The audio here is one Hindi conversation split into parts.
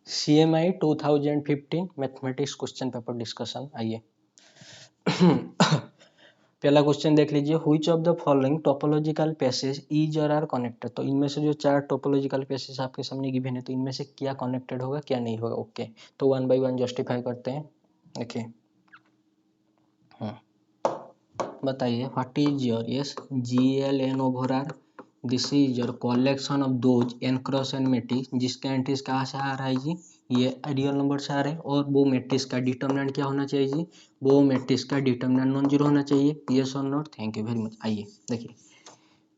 CMI 2015 mathematics question paper discussion. आइए पहला क्वेश्चन देख लीजिए, which of the following topological passage is और आर कनेक्टेड। तो इनमें से जो 4 टोपोलॉजिकल पैसेज आपके सामने गिवन है, तो इनमें से क्या कनेक्टेड होगा क्या नहीं होगा। ओके, तो 1 बाय 1 जस्टिफाई करते हैं। देखिए बताइए, what is your yes GLN over R, this is your collection of those n cross n matrix जिसका एंट्रीज कहाँ से आ रहा है जी, ये रियल नंबर से आ रहा है, और वो मैट्रिक्स का डिटरमिनेंट क्या होना चाहिए जी, वो मैट्रिक्स का डिटरमिनेंट नॉन जीरो होना चाहिए। यस और not, thank you very much. आइए देखिए,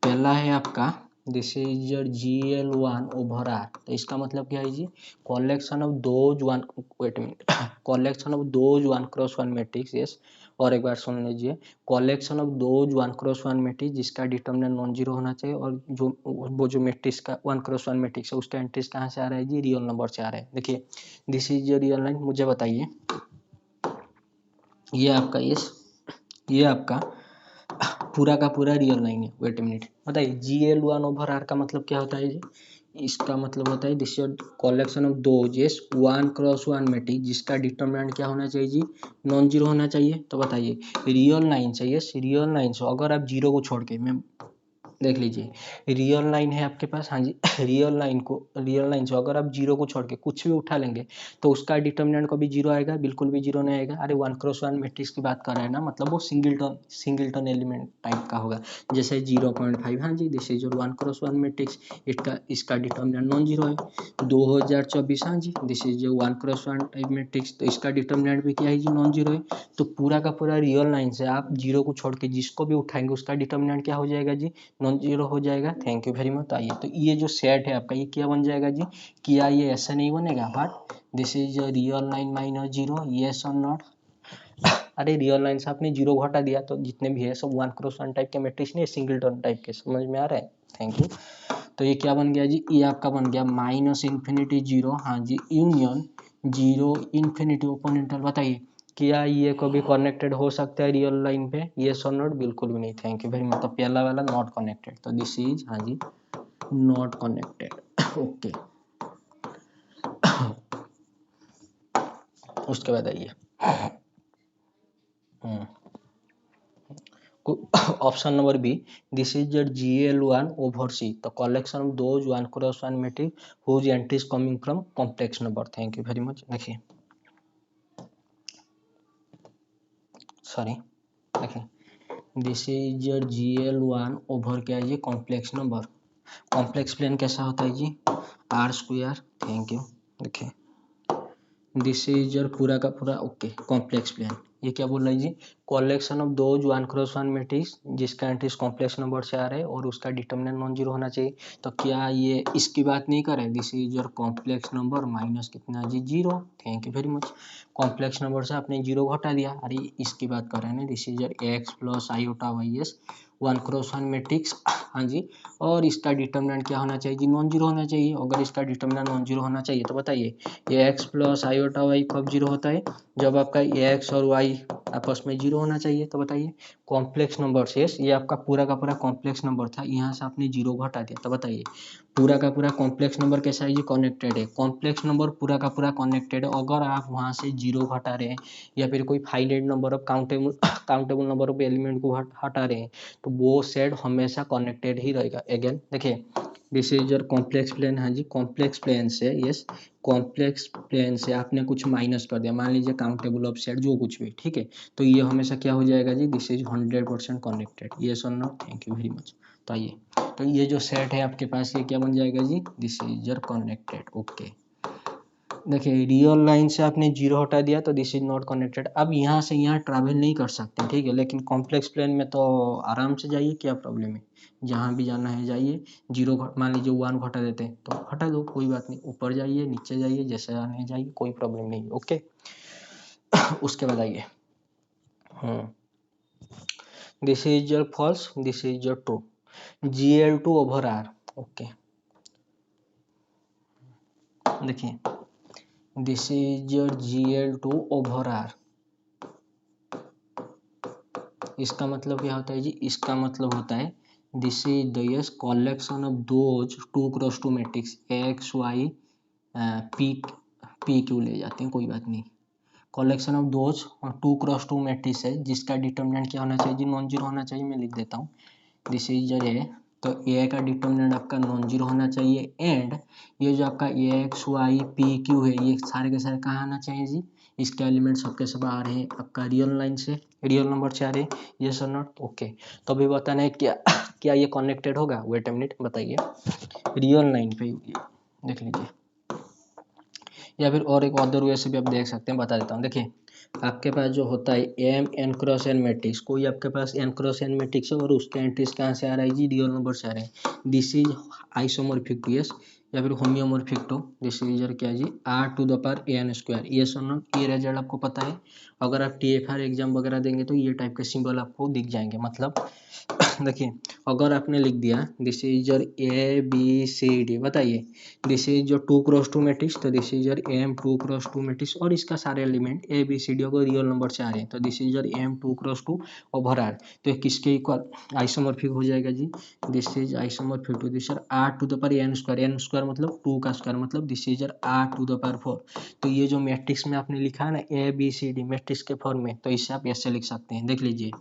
पहला है आपका this is your GL1 over R, तो इसका मतलब क्या है जी, collection of those one, wait minute, collection of those 1 cross 1 matrix. Yes, और एक बार सुन लीजिए, collection of those 1 cross 1 matrix जिसका डिटरमिनेंट नॉन जीरो होना चाहिए, और जो वो जो मैट्रिक्स का 1 क्रॉस 1 मैट्रिक्स है उसका एंट्रीज कहाँ से आ रहा है जी, रियल नंबर से आ रहा है। देखिए this is your real line, मुझे बताइए ये आपका ये आपका पूरा का पूरा रियल लाइन है। वेट मिनट, बताइए GL1 ओवर आर का मतलब क्या होता है जी, इसका मतलब होता है दिस योर कलेक्शन ऑफ दो जेस 1 क्रॉस 1 मैट्रिक्स जिसका डिटरमिनेंट क्या होना चाहिए जी, नॉन जीरो होना चाहिए। तो बताइए रियल लाइन से, यस रियल लाइन से अगर आप जीरो को छोड़ के, मैं देख लीजिए रियल लाइन है आपके पास, हाँ जी रियल लाइन से अगर आप जीरो को छोड़ के कुछ भी उठा लेंगे तो उसका डिटरमिनेंट कभी जीरो आएगा, बिल्कुल भी जीरो नहीं आएगा। अरे 1 क्रॉस 1 मैट्रिक्स की बात कर रहे हैं ना, मतलब वो सिंगलटन एलिमेंट टाइप का होगा, जैसे 0.5। हाँ जी, this is your 1 cross 1 matrix, इसका डिटरमिनेंट नॉन जीरो है। 2024, हाँ जी this is your 1 cross 1 type matrix, तो इसका डिटरमिनेंट भी क्या है जी, नॉन जीरो है। तो पूरा का पूरा रियल लाइन से आप जीरो को छोड़ के जिसको भी उठाएंगे उसका डिटरमिनेंट क्या हो जाएगा जी, नॉन जीरो हो जाएगा। Thank you very much. आइए, तो ये जो सेट है आपका ये क्या बन जाएगा जी, क्या ये ऐसा नहीं बनेगा, but this is real line minus zero, yes और नॉट। अरे रियल लाइन से आपने जीरो घटा दिया तो जितने भी है सब 1 क्रॉस 1 टाइप के मैट्रिक्स नहीं, सिंगलटन टाइप के, समझ में आ रहा है। Thank you. तो ये क्या बन गया जी, ये आपका बन गया माइनस इन्फिनिटी जीरो, हाँ जी union zero infinity open interval. बताइए क्या ये कभी कनेक्टेड हो सकता है रियल लाइन पे, यस और नॉट, बिल्कुल भी नहीं। Thank you very much. तो पहला वाला नॉट कनेक्टेड, तो दिस इज हाँ जी नॉट कनेक्टेड। ओके, उसके बाद आइए option number B, this is your GL1 over C, तो collection of those 1 cross 1 matrix whose entries coming from complex number. Thank you very much. देखिए सॉरी, देखिए this is your GL1 over क्या है ये, कॉम्प्लेक्स नंबर। कॉम्प्लेक्स प्लेन कैसा होता है जी, आर स्क्वायर। Thank you. देखिए दिस इज योर पूरा का पूरा ओके कॉम्प्लेक्स प्लेन, ये क्या बोल रहा है जी, collection of those 1 cross 1 matrix जिसका एंट्रीज कॉम्प्लेक्स नंबर से आ रहा है और उसका डिटरमिनेंट नॉन जीरो होना चाहिए। तो क्या ये इसकी बात नहीं कर रहे, this is your complex number minus कितना जी, zero. Thank you very much. Complex number से आपने जीरो घटा दिया, अरे इसकी बात कर रहे हैं ना, this is your x plus iota Y S 1 cross 1 matrix, हाँ जी, और इसका डिटरमिनेंट क्या होना चाहिए जी, नॉन जीरो होना चाहिए। अगर इसका डिटरमिनेंट नॉन जीरो होना चाहिए तो बताइए ये एक्स प्लस आयोटा वाई कब जीरो होता है, जब आपका एक्स और वाई आपस में जीरो होना चाहिए। तो बताइए कॉम्प्लेक्स नंबर से, ये आपका पूरा का पूरा कॉम्प्लेक्स नंबर था, यहाँ से आपने जीरो घटा दिया, तो बताइए पूरा का पूरा कॉम्प्लेक्स नंबर कैसा है जी, कनेक्टेड है। कॉम्प्लेक्स नंबर पूरा का पूरा कनेक्टेड है, अगर आप वहाँ से जीरो हटा रहे हैं या फिर कोई finite number of countable number of element को हटा रहे हैं तो वो सेट हमेशा कनेक्टेड ही रहेगा। अगेन देखिए this is your complex plane, हाँ जी कॉम्प्लेक्स प्लेन से, यस कॉम्प्लेक्स प्लेन से आपने कुछ माइनस कर दिया, मान लीजिए काउंटेबल ऑफ सेट जो कुछ भी, ठीक है, तो ये हमेशा क्या हो जाएगा जी, दिस इज 100% कनेक्टेड, यस और no. Thank you very much. तो आइए, तो ये जो सेट है आपके पास ये क्या बन जाएगा जी, this is your connected. Okay, देखिए रियल लाइन से आपने जीरो हटा दिया तो दिस इज नॉट कनेक्टेड। अब यहाँ से यहाँ ट्रैवल नहीं कर सकते, ठीक है, लेकिन कॉम्प्लेक्स प्लेन में तो आराम से जाइए, क्या प्रॉब्लम है, जहाँ भी जाना है जाइए। जीरो मान लीजिए 1 घटा देते हैं तो हटा दो, कोई बात नहीं, ऊपर जाइए नीचे जाइए जैसे जाना है जाइए, कोई प्रॉब्लम नहीं है। ओके उसके बाद आइए, this is your false, this is your true, GL2 over R. Okay देखिए this is your GL2 over R, इसका मतलब क्या होता है जी, इसका मतलब होता है this is the yes collection of those 2 cross 2 matrix X Y P P Q ले जाते हैं, कोई बात नहीं। Collection of those 2x2 matrix है जिसका डिटर्मिनेंट क्या होना चाहिए जी, नॉन जीरो होना चाहिए। मैं लिख देता हूँ, दिस इज जर ए, तो ए का डिटर्मिनेंट आपका नॉन जीरो होना चाहिए। एंड ये जो आपका ए एक्स वाई पी क्यू है, ये सारे के सारे कहाँ आना चाहिए जी, इसके एलिमेंट सबके सब आ रहे हैं आपका रियल लाइन से, रियल नंबर से आ रहे हैं, ये सर नॉट ओके। तो अभी बताना है क्या क्या ये कनेक्टेड होगा, वेट अ मिनट, बताइए। रियल लाइन पे देख लीजिए, या फिर और एक अदर वे से भी आप देख सकते हैं, बता देता हूँ। देखिए आपके पास जो होता है M N cross N matrix, कोई आपके पास एन क्रॉस एन मैट्रिक्स है और उसका एंट्रीज कहाँ से आ रहा है जी, रियल नंबर से आ रहे हैं। This is isomorphic to S या फिर होम्योमॉर्फिक टू, दिस इज क्या जी, R to the power N square. ये सुनो, ये रिजल्ट आपको पता है, अगर आप TFR एग्जाम वगैरह देंगे तो ये टाइप के सिंबल आपको दिख जाएंगे। मतलब देखिए अगर आपने लिख दिया this is your A B C D, बताइए this is your 2x2 matrix, तो this is your M 2x2 matrix और इसका सारे element A B C D अगर रियल नंबर से आ रहे हैं तो this is your M 2x2 over R. तो किसके इक्वल आइसोमॉर्फिक हो जाएगा जी, this is isomorphic to this R to the power N square, N square मतलब 2 का स्क्वायर, मतलब this is your R to the power 4। तो ये जो मैट्रिक्स में आपने लिखा है ना A B C D matrix के फॉर्म में, तो इससे आप ऐसे लिख सकते हैं, देख लीजिए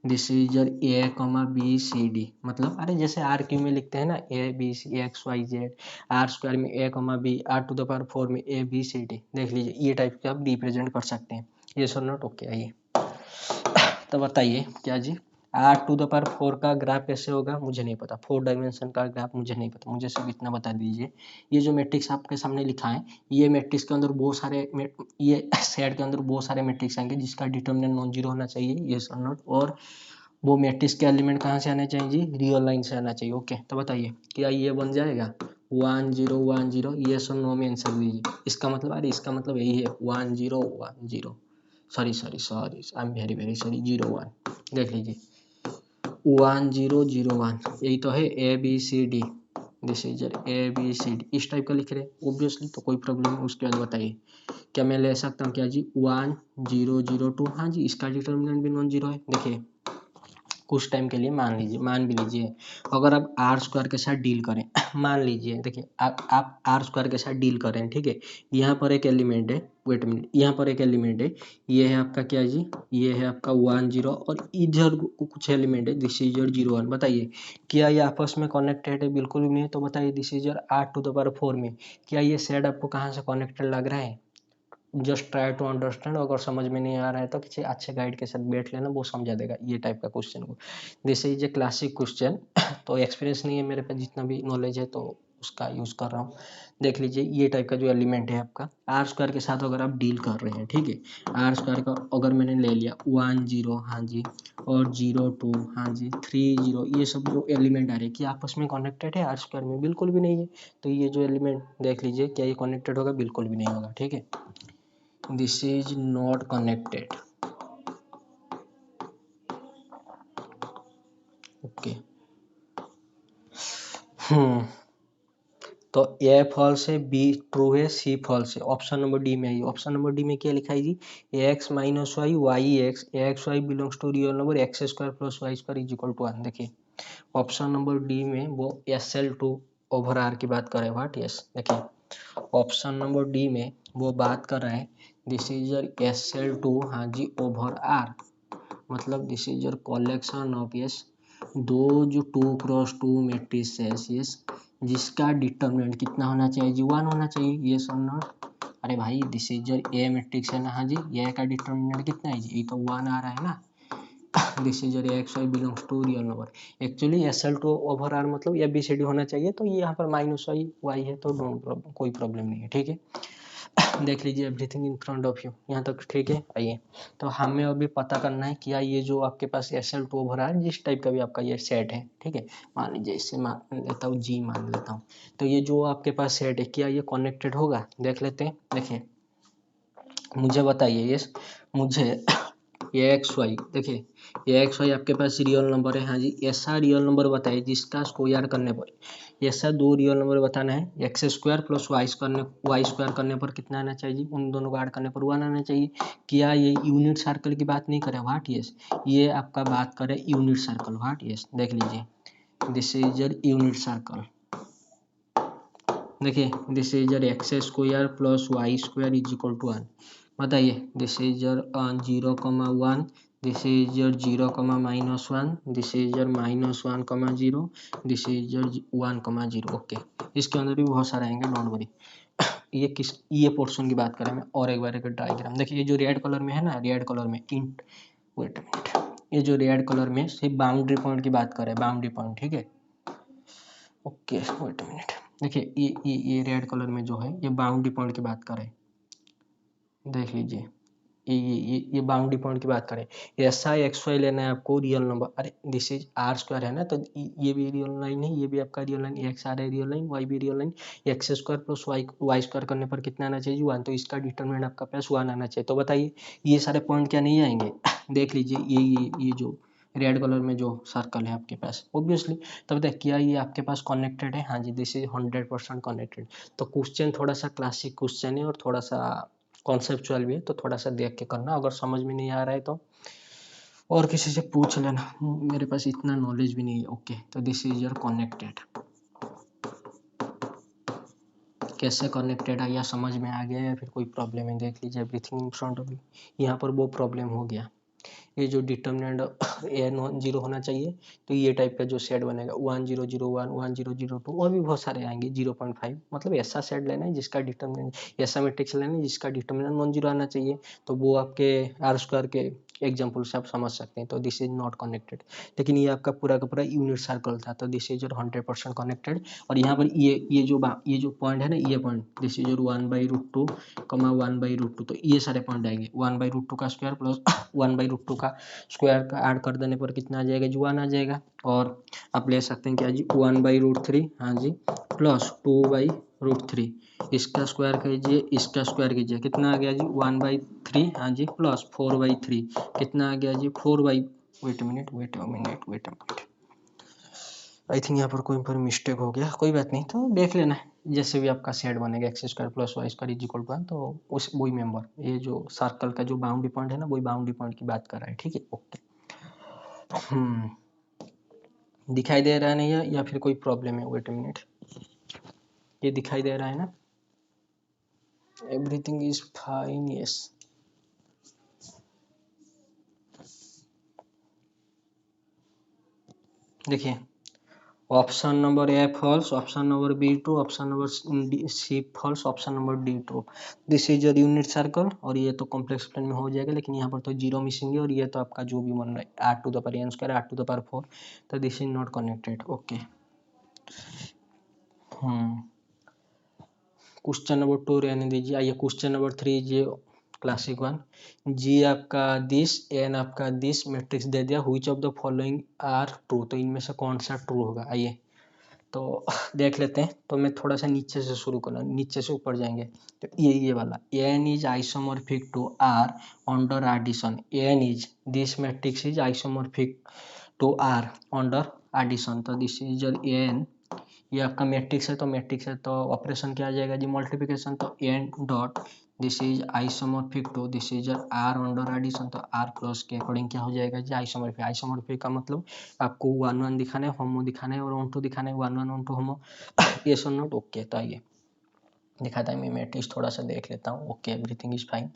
this is your A comma B C D, मतलब अरे जैसे आर क्यू में लिखते हैं ना A B C X Y Z, R square में A comma B, R to the power 4 में ए बी सी डी, देख लीजिए ये टाइप के आप रिप्रेजेंट कर सकते हैं। ये सर नोट ओके। आइए तो बताइए क्या जी, आर टू द पावर 4 का ग्राफ कैसे होगा, मुझे नहीं पता, 4 डायमेंशन का ग्राफ मुझे नहीं पता, मुझे सिर्फ इतना बता दीजिए। ये जो मैट्रिक्स आपके सामने लिखा है, ये मैट्रिक्स के अंदर बहुत सारे ये सेट के अंदर बहुत सारे मैट्रिक्स आएंगे जिसका डिटर्मिनेंट नॉन जीरो होना चाहिए, ये सर नोट। और वो मैट्रिक्स के एलिमेंट कहाँ से आने चाहिए जी, रियल लाइन से आना चाहिए। ओके तो बताइए क्या ये बन जाएगा 1 0 1 0, ये सर नो में आंसर दीजिए। इसका मतलब अरे इसका मतलब यही है 1 0 1 0, sorry sorry sorry I am very very sorry 0 1, देख लीजिए 1 0 0 1, यही तो है ए B C D, this is A B C D, इस टाइप का लिख रहे हैं ऑब्वियसली, तो कोई प्रॉब्लम नहीं। उसके बाद बताइए क्या मैं ले सकता हूँ क्या जी 1 0 0 2, हाँ जी इसका डिटर्मिनेंट भी नॉन जीरो है। देखिए कुछ टाइम के लिए मान लीजिए, मान भी लीजिए अगर आप आर स्क्वायर के साथ डील करें मान लीजिए, देखिए आप आर स्क्वायर के साथ डील करें, ठीक है, यहाँ पर एक एलिमेंट है, वेट मिनट, यहाँ पर एक एलिमेंट है, ये है आपका क्या जी, ये है आपका 1 0 और इधर कुछ एलिमेंट है दिस इज योर 0 1, बताइए क्या ये आपस में कनेक्टेड है, बिल्कुल भी नहीं है। तो बताइए this is your R to the power 4 में क्या ये सेट आपको कहाँ से कनेक्टेड लग रहा है, जस्ट ट्राई टू अंडरस्टैंड। अगर समझ में नहीं आ रहा है तो किसी अच्छे गाइड के साथ बैठ लेना, वो समझा देगा ये टाइप का क्वेश्चन को। This is a classic question, तो एक्सपीरियंस नहीं है मेरे पे, जितना भी नॉलेज है तो उसका यूज कर रहा हूँ। देख लीजिए ये टाइप का जो एलिमेंट है आपका आर स्क्वायर के साथ अगर आप डील कर रहे हैं, ठीक है, आर स्क्वायर का अगर मैंने ले लिया 1 0 हाँ जी और 0 2 हाँ जी 3 0, ये सब जो एलिमेंट आ रहे हैं कि आपस में कनेक्टेड है आर स्क्वायर में, बिल्कुल भी नहीं है। तो ये जो एलिमेंट देख लीजिए क्या ये कनेक्टेड होगा, बिल्कुल भी नहीं होगा, ठीक है, this is not connected। Okay तो ए फॉल्स है, बी ट्रू है, सी फॉल्स है, ऑप्शन नंबर डी में है। ऑप्शन नंबर डी में क्या लिखा है जी, x minus Y Y X, X Y belongs to real number X square plus Y square is equal to 1। देखिए ऑप्शन नंबर डी में वो SL2 ओवर आर की बात कर रहे हैं, व्हाट यस, देखिए ऑप्शन नंबर डी में वो बात कर रहे हैं दिस इज योर SL2 हाँ जी ओवर आर, मतलब this is your collection of yes दो जो 2x2 मैट्रिक्स है यस जिसका डिटर्मिनेंट कितना होना चाहिए जी 1 होना चाहिए, ये सुनना। अरे भाई this is your A matrix है ना, हाँ जी ये का डिटर्मिनेंट कितना है जी, ये तो 1 आ रहा है ना, this is your x Y belongs to real number. Actually SL2 over R मतलब ABCD होना चाहिए, तो ये यहाँ पर माइनस वाई वाई है तो कोई प्रॉब्लम नहीं है, ठीक है। देख लीजिए everything in front of you, यहाँ तक ठीक है। आइए तो हमें अभी पता करना है क्या ये जो आपके पास SL2 ओवर आर जिस टाइप का भी आपका ये सेट है, ठीक है, मान लीजिए इससे मान लेता हूँ जी मान लेता हूँ, तो ये जो आपके पास सेट है क्या ये कनेक्टेड होगा, देख लेते हैं। देखिए मुझे बताइए यस, मुझे ये एक्स वाई, देखिए ये एक्स वाई आपके पास रियल नंबर है, हाँ जी ऐसा रियल नंबर बताइए जिसका स्क्वायर करने पर, ऐसा दो रियल नंबर बताना है, X square plus Y square करने पर कितना आना चाहिए जी, उन दोनों को ऐड करने पर 1 आना चाहिए। क्या ये यूनिट सर्कल की बात नहीं करे, व्हाट यस, ये आपका बात करे यूनिट सर्कल, व्हाट यस, देख लीजिए this is your unit circle, देखिए this is your x square plus Y square is equal to 1। बताइए this is your 0,1, this is your 0,-1, this is your -1,0, this is your 1,0। Okay, इसके अंदर भी बहुत सारे आएंगे, डोंट वरी। ये पोर्शन की बात करें मैं और एक बार एक डायग्राम देखिए, ये जो रेड कलर में है ना, रेड कलर में इंट, वेट मिनट, ये जो रेड कलर में सिर्फ बाउंड्री पॉइंट की बात करें, बाउंड्री पॉइंट, ठीक है। ओके वेट मिनट, देखिए ये रेड कलर में जो है ये बाउंड्री पॉइंट की बात करें, देख लीजिए ये बाउंड्री पॉइंट की बात करें। एस आई एक्स वाई लेना है आपको, रियल नंबर, अरे दिस इज आर स्क्वायर है ना, तो ये भी रियल लाइन है, ये भी आपका रियल लाइन, एक्स आर है रियल लाइन, वाई भी real line, X square plus Y square करने पर कितना आना चाहिए, 1, तो इसका डिटरमिनेंट आपका प्लस 1 आना चाहिए। तो बताइए ये सारे पॉइंट क्या नहीं आएंगे? देख लीजिए ये जो रेड कलर में जो सर्कल है आपके पास, ऑब्वियसली। तो बताइए क्या ये आपके पास कनेक्टेड है? हाँ जी, दिस इज 100% कनेक्टेड। तो क्वेश्चन थोड़ा सा क्लासिक क्वेश्चन है और थोड़ा सा कॉन्सेप्चुअल भी है, तो थोड़ा सा देख के करना, अगर समझ में नहीं आ रहा है तो और किसी से पूछ लेना, मेरे पास इतना नॉलेज भी नहीं है। ओके, तो दिस इज योर कनेक्टेड। कैसे कनेक्टेड है या समझ में आ गया या फिर कोई प्रॉब्लम है? देख लीजिए everything in front of you. यहाँ पर वो प्रॉब्लम हो गया, ये जो डिटर्मिनेंट ए नॉन जीरो होना चाहिए, तो ये टाइप का जो सेट बनेगा 1 0 0 1 1 0 0 2 और भी बहुत सारे आएंगे 0.5, मतलब ऐसा सेट लेना है जिसका डिटर्मिनेंट, ऐसा मैट्रिक्स लेना है जिसका डिटर्मिनेंट नॉन जीरो आना चाहिए। तो वो आपके आर स्क्वायर के एग्जाम्पल से आप समझ सकते हैं। तो दिस इज नॉट कनेक्टेड, लेकिन ये आपका पूरा का पूरा यूनिट सर्कल था, तो दिस इज योर 100% कनेक्टेड। और यहाँ पर ये जो पॉइंट है ना, ये पॉइंट, दिस इज योर 1/√2, 1/√2, तो ये सारे पॉइंट आएंगे। 1/√2 का स्क्वायर प्लस 1/√2 का स्क्वायर का ऐड कर देने पर कितना आ जाएगा जी? 1 आ जाएगा। और आप ले सकते हैं क्या जी? 1/√3, हाँ जी, प्लस 2/√3, इसका स्क्वायर कीजिए, इसका स्क्वायर कीजिए, कितना आ गया जी? 1/3, हाँ जी, प्लस 4/3, कितना आ गया जी? 4/, wait a minute, I think यहाँ पर कोई पर मिस्टेक हो गया, कोई बात नहीं, तो देख लेना है। जैसे भी आपका सेट बनेगा X square plus Y square is equal to 1, तो उस वही मेंबर, ये जो सर्कल का जो बाउंड्री पॉइंट है ना, वही बाउंड्री पॉइंट की बात कर रहा है, ठीक है। ओके, दिखाई दे रहा है नहीं है या फिर कोई प्रॉब्लम है? वेट अ मिनट, ये दिखाई दे रहा है ना? Everything is fine, yes. देखिए option number A false, option number B true, option number C false, option number D true. This is your unit circle, और ये तो कॉम्प्लेक्स प्लेन में हो जाएगा, लेकिन यहाँ पर तो जीरो मिसिंग है, और ये तो आपका जो भी बन रहा है r⁴n², r⁴4, तो this is not connected. Okay, question number 2 रहने दीजिए। आइए क्वेश्चन नंबर 3, ये क्लासिक वन, जी आपका दिस, एन आपका दिस, मैट्रिक्स दे दिया, which of the following are true, तो इनमें से कौन सा ट्रू होगा? आइए तो देख लेते हैं। तो मैं थोड़ा सा नीचे से शुरू करना, नीचे से ऊपर जाएंगे। तो ये वाला, N is isomorphic to R under addition, N is, this matrix is isomorphic to R under addition, तो दिस इज योर एन, ये आपका मैट्रिक्स है, तो मैट्रिक्स है तो ऑपरेशन क्या आ जाएगा जी? मल्टीप्लिकेशन, तो N dot this is isomorphic to, this is R under addition, तो आर प्लस के अकॉर्डिंग क्या हो जाएगा जी? आइसोमॉर्फिक। आइसोमॉर्फिक का मतलब आपको 1 1 दिखाना है, होमो दिखाना है, और 1 2 दिखाना है, 1 1 1 2 होमो, यस और नॉट। ओके, तो आइए दिखाता है, मैं मैट्रिक्स थोड़ा सा देख लेता हूँ। Okay, everything is fine.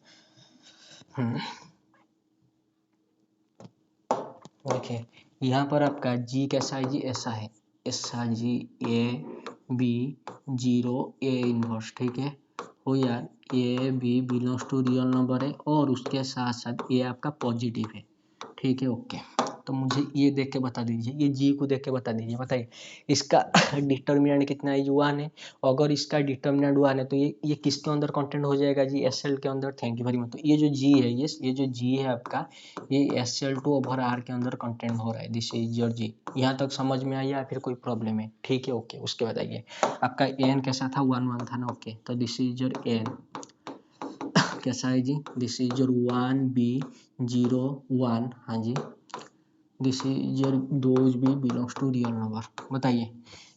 देखिए यहाँ पर आपका जी कैसा है जी? ऐसा है, ऐसा जी, ए बी 0 ए इनवर्स, ठीक है हो यार, A B belongs to real number है, और उसके साथ साथ ये आपका पॉजिटिव है, ठीक है। ओके, तो मुझे ये देख के बता दीजिए, ये जी को देख के बता दीजिए, बताइए इसका डिटर्मिनेंट कितना है? 1 है। अगर इसका डिटर्मिनेंट 1 है तो ये किसके अंदर कंटेंट हो जाएगा जी? एसएल के अंदर। Thank you very much. तो ये जो जी है, ये जो जी है आपका, ये SL2 ओवर आर के अंदर कंटेंट हो रहा है, दिस इज योर जी। यहाँ तक समझ में आया या फिर कोई प्रॉब्लम है? ठीक है, ओके। उसके बाद आइए, आपका एन कैसा था? 1 1 था ना। ओके, तो दिस इज योर एन कैसा है जी? दिस इज योर 1 B 0 1, हाँ जी, दिस इज योर दोज भी बिलोंग्स टू रियल नंबर। बताइए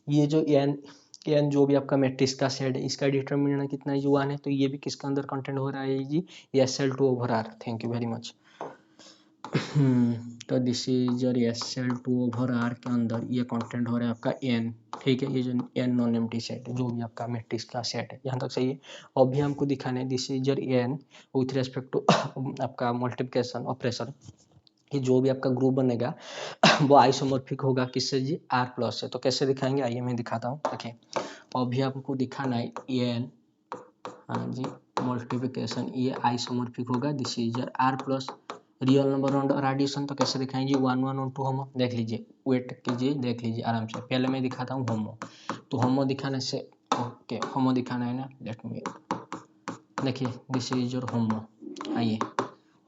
ये जो एन जो भी आपका मैट्रिक्स का सेट है, इसका डिटर्मिनेंट कितना है? 1 है, तो ये भी किसके अंदर कंटेंट हो रहा है जी? SL2 over R. Thank you very much. तो this is your SL2 over R के अंदर ये कंटेंट हो रहा है आपका n, ठीक है। ये जो n नॉन एम्प्टी सेट है, जो भी आपका मैट्रिक्स का सेट है, यहाँ तक सही है। अभी हमको दिखाना है this is your n with respect to आपका मल्टीप्लिकेशन ऑपरेशन, कि जो भी आपका ग्रुप बनेगा वो आइसोमॉर्फिक होगा किससे जी, R प्लस से। तो कैसे दिखाएंगे, आइए मैं दिखाता हूँ। देखिए अभी आपको दिखाना है n, हाँ जी, मल्टीप्लिकेशन ये आइसोमॉर्फिक होगा, this is your R plus real number और एडिशन। तो कैसे दिखाएंगे, 1 1 और 2 होमो। देख लीजिए, वेट कीजिए, देख लीजिए आराम से। पहले मैं दिखाता हूँ होमो। तो होमो दिखाने से, ओके होमो दिखाना है ना, लेट मी, देखिए दिस इज योर होमो। आइए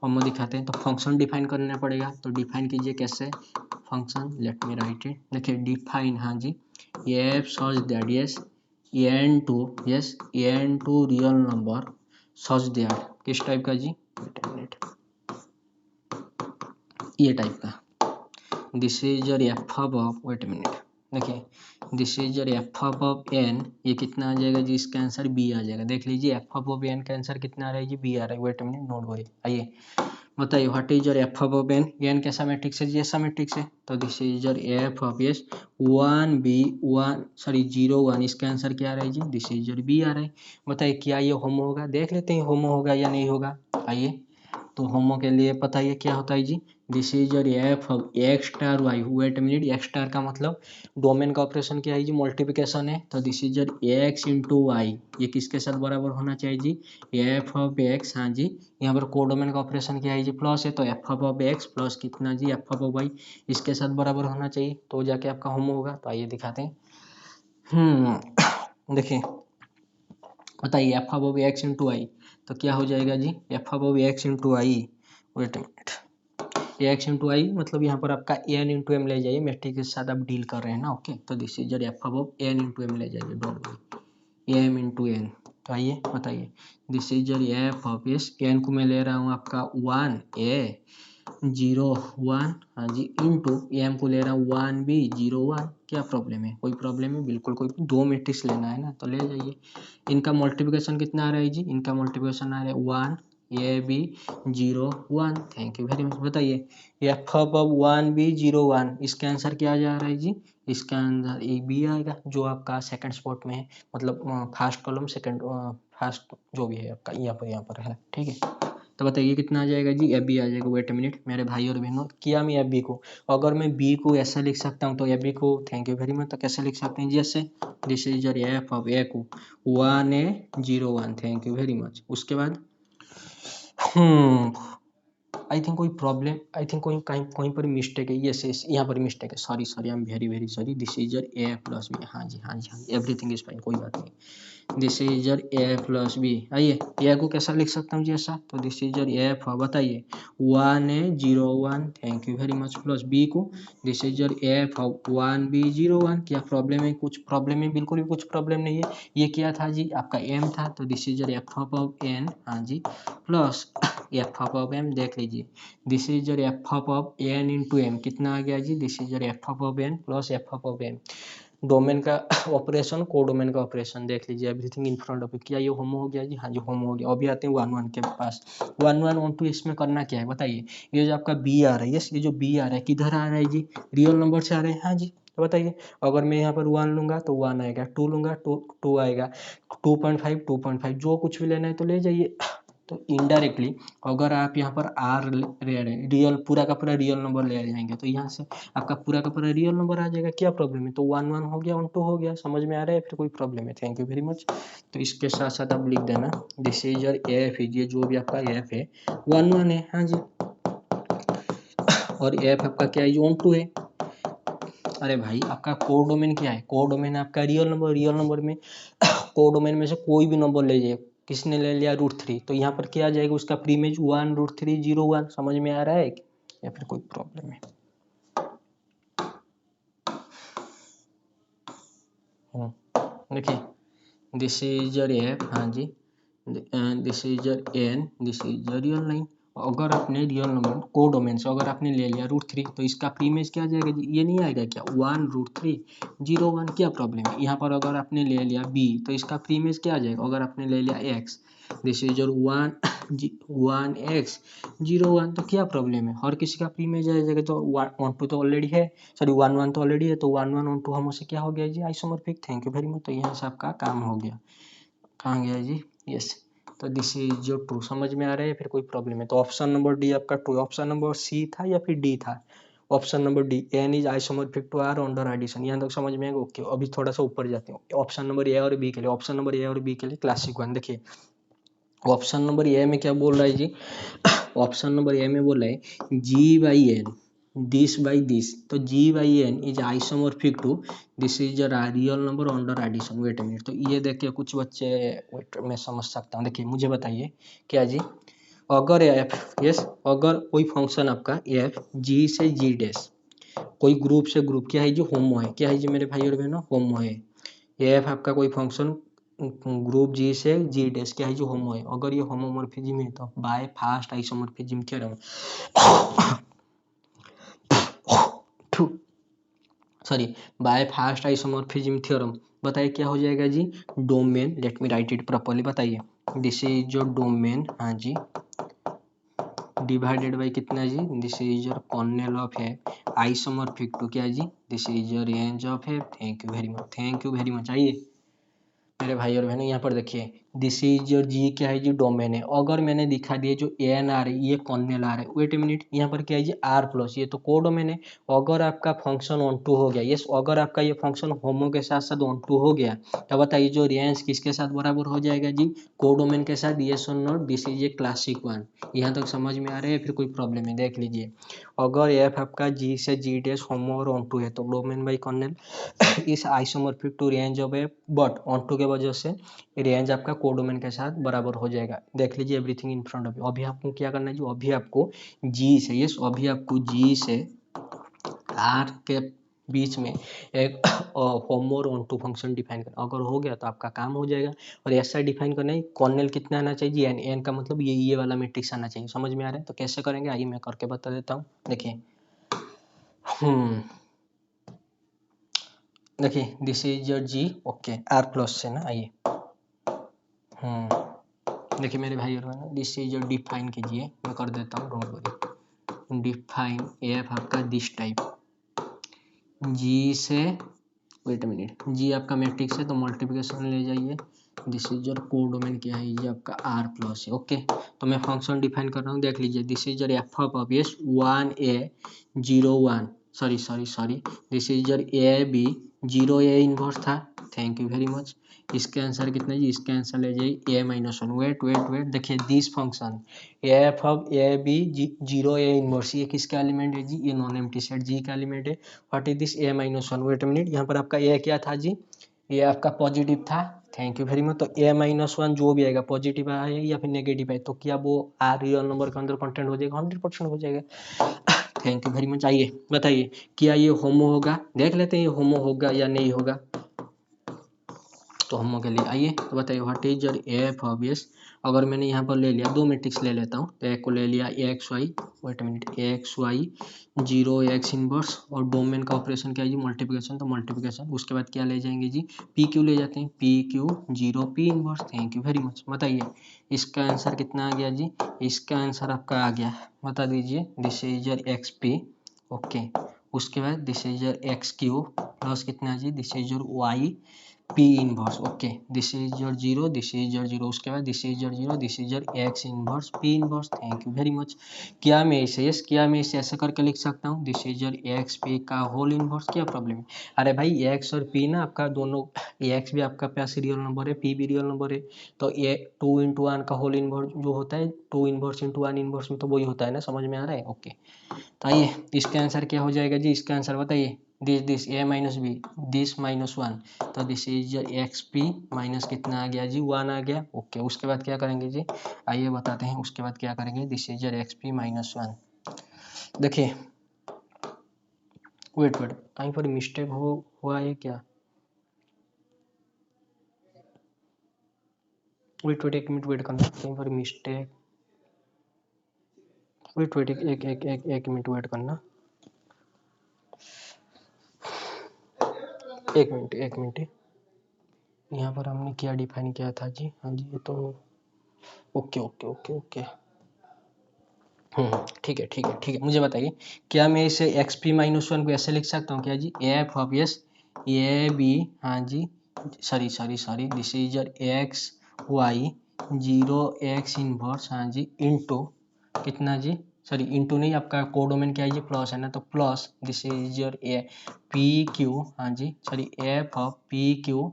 होमो दिखाते हैं। तो फंक्शन डिफाइन करना पड़ेगा, तो डिफाइन कीजिए कैसे function, let me write it. देखिए डिफाइन, हाँ जी, f such that yes n2 real number such that, किस टाइप का जी, वेट अ मिनट, ये टाइप का। This is your F of, wait a minute, देखिए this is your F of n, ये कितना आ जाएगा जी, इसका आंसर b आ जाएगा। देख लीजिए एफ ऑफ n का आंसर कितना आ रहा है जी, b आ रहा है। Wait a minute, not worry. आइए बताइए what is your F of n, n कैसा मैट्रिक्स है जी, ऐसा मैट्रिक्स है। तो this is your F of yes 1 b 1 sorry 0 1, इसका आंसर क्या आ रहा है जी, दिस इज योर b आ रहा है। बताइए क्या ये होमो होगा, देख लेते हैं होमो होगा या नहीं होगा। आइए तो होमो के लिए पता है क्या होता है जी, this is your F of x star y. Wait minute, x star का मतलब डोमेन का ऑपरेशन क्या है जी, मल्टीप्लिकेशन है। तो this is your X into Y, ये किसके साथ बराबर होना चाहिए जी, एफ ऑफ एक्स, हाँ जी। यहाँ पर कोडोमेन का ऑपरेशन क्या है जी, प्लस है, तो एफ ऑफ एक्स प्लस कितना जी, एफ ऑफ वाई, इसके साथ बराबर होना चाहिए, तो जाके आपका होमो होगा। तो आइए दिखाते हैं। देखिए बताइए F of x into i, तो क्या हो जाएगा जी, F of x into i, wait minute, x into i मतलब यहाँ पर आपका एन इंटू एम ले जाइए, मैट्रिक्स के साथ आप डील कर रहे हैं ना, ओके। तो this is F of N into M ले जाइए, don't worry, M into N. तो आइए बताइए this is F of S, N को मैं ले रहा हूँ आपका 1 ए 0 1, हाँ जी, इंटू एम को ले रहा हूँ 1 बी 0 1। क्या प्रॉब्लम है, कोई प्रॉब्लम है, बिल्कुल कोई, दो मैट्रिक्स लेना है ना, तो ले जाइए। इनका मल्टीप्लिकेशन कितना आ रहा है जी, इनका मल्टीप्लिकेशन आ रहा है 1 A B 0 1, thank you very much. बताइए एफ ऑफ 1 बी 0 1, इसका आंसर क्या जा रहा है जी, इसका आंसर ए बी आएगा, जो आपका सेकंड स्पॉट में है, मतलब फर्स्ट कॉलम सेकंड फर्स्ट जो भी है आपका यहाँ पर है, ठीक है। तो बताइए कितना आ जाएगा जी, एफ बी आ जाएगा। वेट मिनट मेरे भाई और बहनों, किया मैं एफ बी को, अगर मैं बी को ऐसा लिख सकता हूँ तो एफ बी को, थैंक यू वेरी मच, तो कैसे लिख सकते हैं जी, ऐसे this is your F of a को 1 ए 0 1, थैंक यू वेरी मच। उसके बाद आई थिंक कोई प्रॉब्लम, आई थिंक कोई कहीं कहीं पर मिस्टेक है, यस यस यहाँ पर मिस्टेक है, sorry sorry, I am very very sorry. This is your A plus B, हाँ जी हाँ जी हाँ जी, एवरीथिंग इज फाइन, कोई बात नहीं। This is your A plus B, आइए ए को कैसा लिख सकता हूँ जी, ऐसा, तो दिस इज योर एफ, बताइए 1 a 0 1, thank you very much, plus b को this is your F of 1 B 0 1। क्या प्रॉब्लम है, कुछ प्रॉब्लम है, बिल्कुल भी कुछ प्रॉब्लम नहीं है। ये क्या था जी, आपका एम था, तो this is your F of n, हाँ जी, प्लस एफ ऑफ एम, देख लीजिए this is your F of N into m, कितना आ गया जी, this is your F of n plus f of m. Domain का ऑपरेशन, कोडोमेन का ऑपरेशन, देख लीजिए एवरीथिंग इन फ्रंट ऑफ। क्या ये होमो हो गया जी, हाँ जी होमो हो गया। अभी आते हैं 1 1 के पास। 1 1 1 2 इसमें करना क्या है बताइए, ये जो आपका बी आ रहा है, यस ये जो बी आ रहा है किधर आ रहा है जी, रियल नंबर से आ रहा है, हाँ जी। तो बताइए अगर मैं यहाँ पर 1 लूंगा तो 1 आएगा, 2 लूंगा तो 2 आएगा, 2.5 2.5, जो कुछ भी लेना है तो ले जाइए। तो इनडायरेक्टली अगर आप यहाँ पर आर ले रहे हैं, रियल पूरा का पूरा रियल नंबर ले जाएंगे, तो यहाँ से आपका पूरा का पूरा रियल नंबर आ जाएगा। क्या प्रॉब्लम है, तो 1 1 हो गया, 1 2 हो गया, समझ में आ रहा है, फिर कोई प्रॉब्लम है, थैंक यू वेरी मच। तो इसके साथ साथ आप लिख देना दिस इज योर एफ, ये जो भी आपका एफ है 1 1 है, हाँ जी, और एफ आपका क्या है 1 2 है। अरे भाई आपका कोड डोमेन क्या है, कोड डोमेन आपका रियल नंबर, रियल नंबर में कोड डोमेन में से कोई भी नंबर ले जाइए, किसने ले लिया √3, तो यहाँ पर क्या आ जाएगा उसका प्रीमेज 1 √3 0 1, समझ में आ रहा है या फिर कोई प्रॉब्लम है। देखिए दिस इज योर एफ, हाँ जी, this is your N, this is your real line, अगर आपने रियल नंबर को डोमेन से अगर आपने ले लिया √3 तो इसका प्रीमेज क्या आ जाएगा जी, ये नहीं आएगा क्या 1√3 0 1, क्या प्रॉब्लम है। यहाँ पर अगर आपने ले लिया b तो इसका प्रीमेज क्या आ जाएगा, अगर आपने ले लिया x, this is your 1x 0 1, तो क्या प्रॉब्लम है, हर किसी का प्रीमेज आ जाएगा। तो 1 2 तो ऑलरेडी है, सॉरी 1 1 तो ऑलरेडी है, तो 1 1 2 हम उसे क्या हो गया जी isomorphic. Thank you very much. तो यहाँ से आपका काम हो गया, कहाँ गया जी, यस। तो दिस इज जो ट्रू, समझ में आ रहा है, फिर कोई प्रॉब्लम है। तो ऑप्शन नंबर डी आपका ट्रू, ऑप्शन नंबर सी था या फिर डी था, option number D, N is isomorphic to R under addition. यहाँ तक समझ में आएगा, ओके। अभी थोड़ा सा ऊपर जाते हैं, ऑप्शन नंबर ए और बी के लिए, ऑप्शन नंबर ए और बी के लिए क्लासिक वन देखिए। ऑप्शन नंबर ए में क्या बोल रहा है जी, ऑप्शन नंबर ए में बोल रहा है g by n this by this, तो g by n is isomorphic to this is a real number under addition. Wait minute, तो ये देखिए कुछ बच्चे, वेट मैं समझ सकता हूँ। देखिए मुझे बताइए क्या जी, अगर एफ, यस, अगर कोई फंक्शन आपका एफ जी से जी डैश, कोई ग्रुप से ग्रुप, क्या है जी होमो है, क्या है जी मेरे भाई और बहनों, होमो है। एफ आपका कोई फंक्शन ग्रुप जी से जी डैश, क्या है जो होमो है, अगर ये होमोमॉर्फिज्म है तो by first isomorphism theorem, sorry, by first isomorphism theorem, बताइए क्या हो जाएगा जी, domain, let me write it properly, बताइए दिस इज जो डोमेन, हाँ जी, डिवाइडेड बाई कितना जी, this is your kernel of है आइसोमॉर्फिक टू क्या जी, this is your range of है। Thank you very much, thank you very much. आइए मेरे भाई और बहनों, यहाँ पर देखिए दिस इज योर जी, क्या है जी डोमेन है। अगर मैंने दिखा दिया जो एन आर है ये कॉर्नेल आर है, वेट ए मिनट, यहाँ पर क्या है जी आर प्लस, ये तो को डोमेन है। अगर आपका फंक्शन ऑन टू हो गया, यस, अगर आपका ये फंक्शन होमो के साथ साथ ऑन टू हो गया, तो बताइए जो रेंज किसके साथ बराबर हो जाएगा जी, को डोमेन के साथ, यस और not, this is a classic one. यहाँ तक समझ में आ रहा है, फिर कोई प्रॉब्लम है, देख लीजिए। अगर एफ आपका जी से जी डैश होमो और ऑन टू है तो domain by kernel is isomorphic to range of A, but onto के वजह से रेंज आपका कोडोमेन के साथ बराबर हो जाएगा। देख लीजिए everything in front of you. अभी आपको क्या करना है जो, अभी आपको जी से, यस, अभी आपको जी से आर के बीच में एक होमो और ऑन टू फंक्शन डिफाइन करना, अगर हो गया तो आपका काम हो जाएगा। और ऐसा डिफाइन करना है कॉर्नेल कितना आना चाहिए, एन, एन का मतलब ये वाला मैट्रिक्स आना चाहिए। समझ में आ रहा है, तो कैसे करेंगे आइए मैं करके बता देता हूँ। देखिए देखिए this is your G, okay, R plus से ना, आइए देखिए मेरे भाई और बहनों, दिस इज योर डिफाइन कीजिए, मैं कर देता हूँ, डोंट वरी। डिफाइन एफ आपका दिस टाइप, जी से, वेट मिनट, जी आपका मैट्रिक्स है तो मल्टीप्लिकेशन ले जाइए, दिस इज योर कोडोमेन, क्या है ये आपका आर प्लस है, ओके। तो मैं फंक्शन डिफाइन कर रहा हूँ, देख लीजिए, this is your F of yes 1a 0 1, sorry, this is your A b 0a inverse था। Thank you very much. इसके आंसर कितना जी, इसके आंसर ले जाइए a-1, वेट, देखिए this function f of a b 0a inverse, ये किसका एलिमेंट है जी, ये नॉन एम्प्टी सेट जी का एलिमेंट है। What is this a-1, wait minute, यहाँ पर आपका ए क्या था जी, ये आपका पॉजिटिव था। Thank you very much. तो a-1 जो भी आएगा पॉजिटिव आए या फिर नेगेटिव आए, तो क्या वो आर रियल नंबर के अंदर कंटेंट हो जाएगा, 100% हो जाएगा। Thank you very much. आइए बताइए क्या ये होमो होगा, देख लेते हैं ये होमो होगा या नहीं होगा। तो होमो के लिए आइए तो बताइए what is your F obvious. अगर मैंने यहाँ पर ले लिया, दो मैट्रिक्स ले लेता हूँ, तो एक को ले लिया X Y, wait minute, x Y 0x inverse, और डोमेन का ऑपरेशन क्या है जी, मल्टीप्लिकेशन, तो मल्टीप्लिकेशन, उसके बाद क्या ले जाएंगे जी, पी क्यू ले जाते हैं, P Q 0p inverse. Thank you very much. बताइए इसका आंसर कितना आ गया जी, इसका आंसर आपका आ गया, बता दीजिए, this is your x p, okay. उसके बाद this is your x q plus कितना जी, this is your y p inverse, okay, this is your zero, this is your zero, उसके बाद this is your zero, this is your x inverse p inverse. Thank you very much. क्या मैं इसे, यस, क्या मैं इसे ऐसे करके लिख सकता हूँ, this is your x P का होल इनवर्स, क्या प्रॉब्लम है। अरे भाई एक्स और पी ना आपका दोनों, एक्स भी आपका पास रियल नंबर है, पी भी रियल नंबर है, तो ये 2 × 1 का होल इनवर्स जो होता है, 2 इनवर्स × 1 इनवर्स में तो वही होता है ना, समझ में आ रहा है, ओके। तो आइए इसका आंसर क्या हो जाएगा जी, इसका आंसर बताइए, दिस a-b दिस -1, तो this is x p minus कितना आ गया जी, 1 आ गया, ओके। उसके बाद क्या करेंगे जी, आइए बताते हैं उसके बाद क्या करेंगे, दिस इज एक्स पी -1। देखिए वेट कहीं पर मिस्टेक हुआ है क्या, वेट एक मिनट वेट करना, कहीं पर मिस्टेक, वेट वेट एक मिनट वेट करना, एक मिनट। यहाँ पर हमने क्या डिफाइन किया था जी? हाँ जी, ये तो ओके ओके ओके ओके। ठीक है ठीक है ठीक है, मुझे बताइए क्या मैं इसे एक्स पी माइनस वन को ऐसे लिख सकता हूँ क्या जी? F of s a b, हाँ जी, sorry this is your x Y zero x inverse, हाँ जी, इनटू कितना जी? सॉरी इनटू नहीं, आपका कोडोमेन क्या है जी? प्लस है ना, तो plus this is your a p q, हाँ जी, sorry f of p q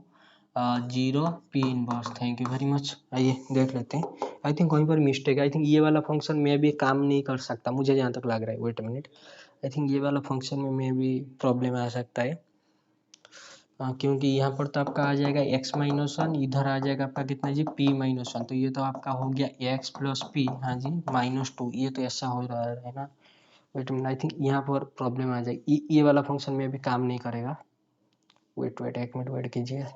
zero p inverse. Thank you very much. आइए देख लेते हैं। आई थिंक कहीं पर मिस्टेक है। आई थिंक ये वाला फंक्शन में भी काम नहीं कर सकता, मुझे जहाँ तक लग रहा है। Wait a minute, I think ये वाला फंक्शन में भी प्रॉब्लम आ सकता है। क्योंकि यहाँ पर तो आपका आ जाएगा एक्स माइनस वन, इधर आ जाएगा आपका कितना जी? पी माइनस वन, तो ये तो आपका हो गया एक्स प्लस पी, हाँ जी, माइनस टू। ये तो ऐसा हो रहा है ना। Wait a minute, I think यहाँ पर प्रॉब्लम आ जाएगी, ये वाला फंक्शन में भी काम नहीं करेगा। वेट एक मिनट वेट कीजिए,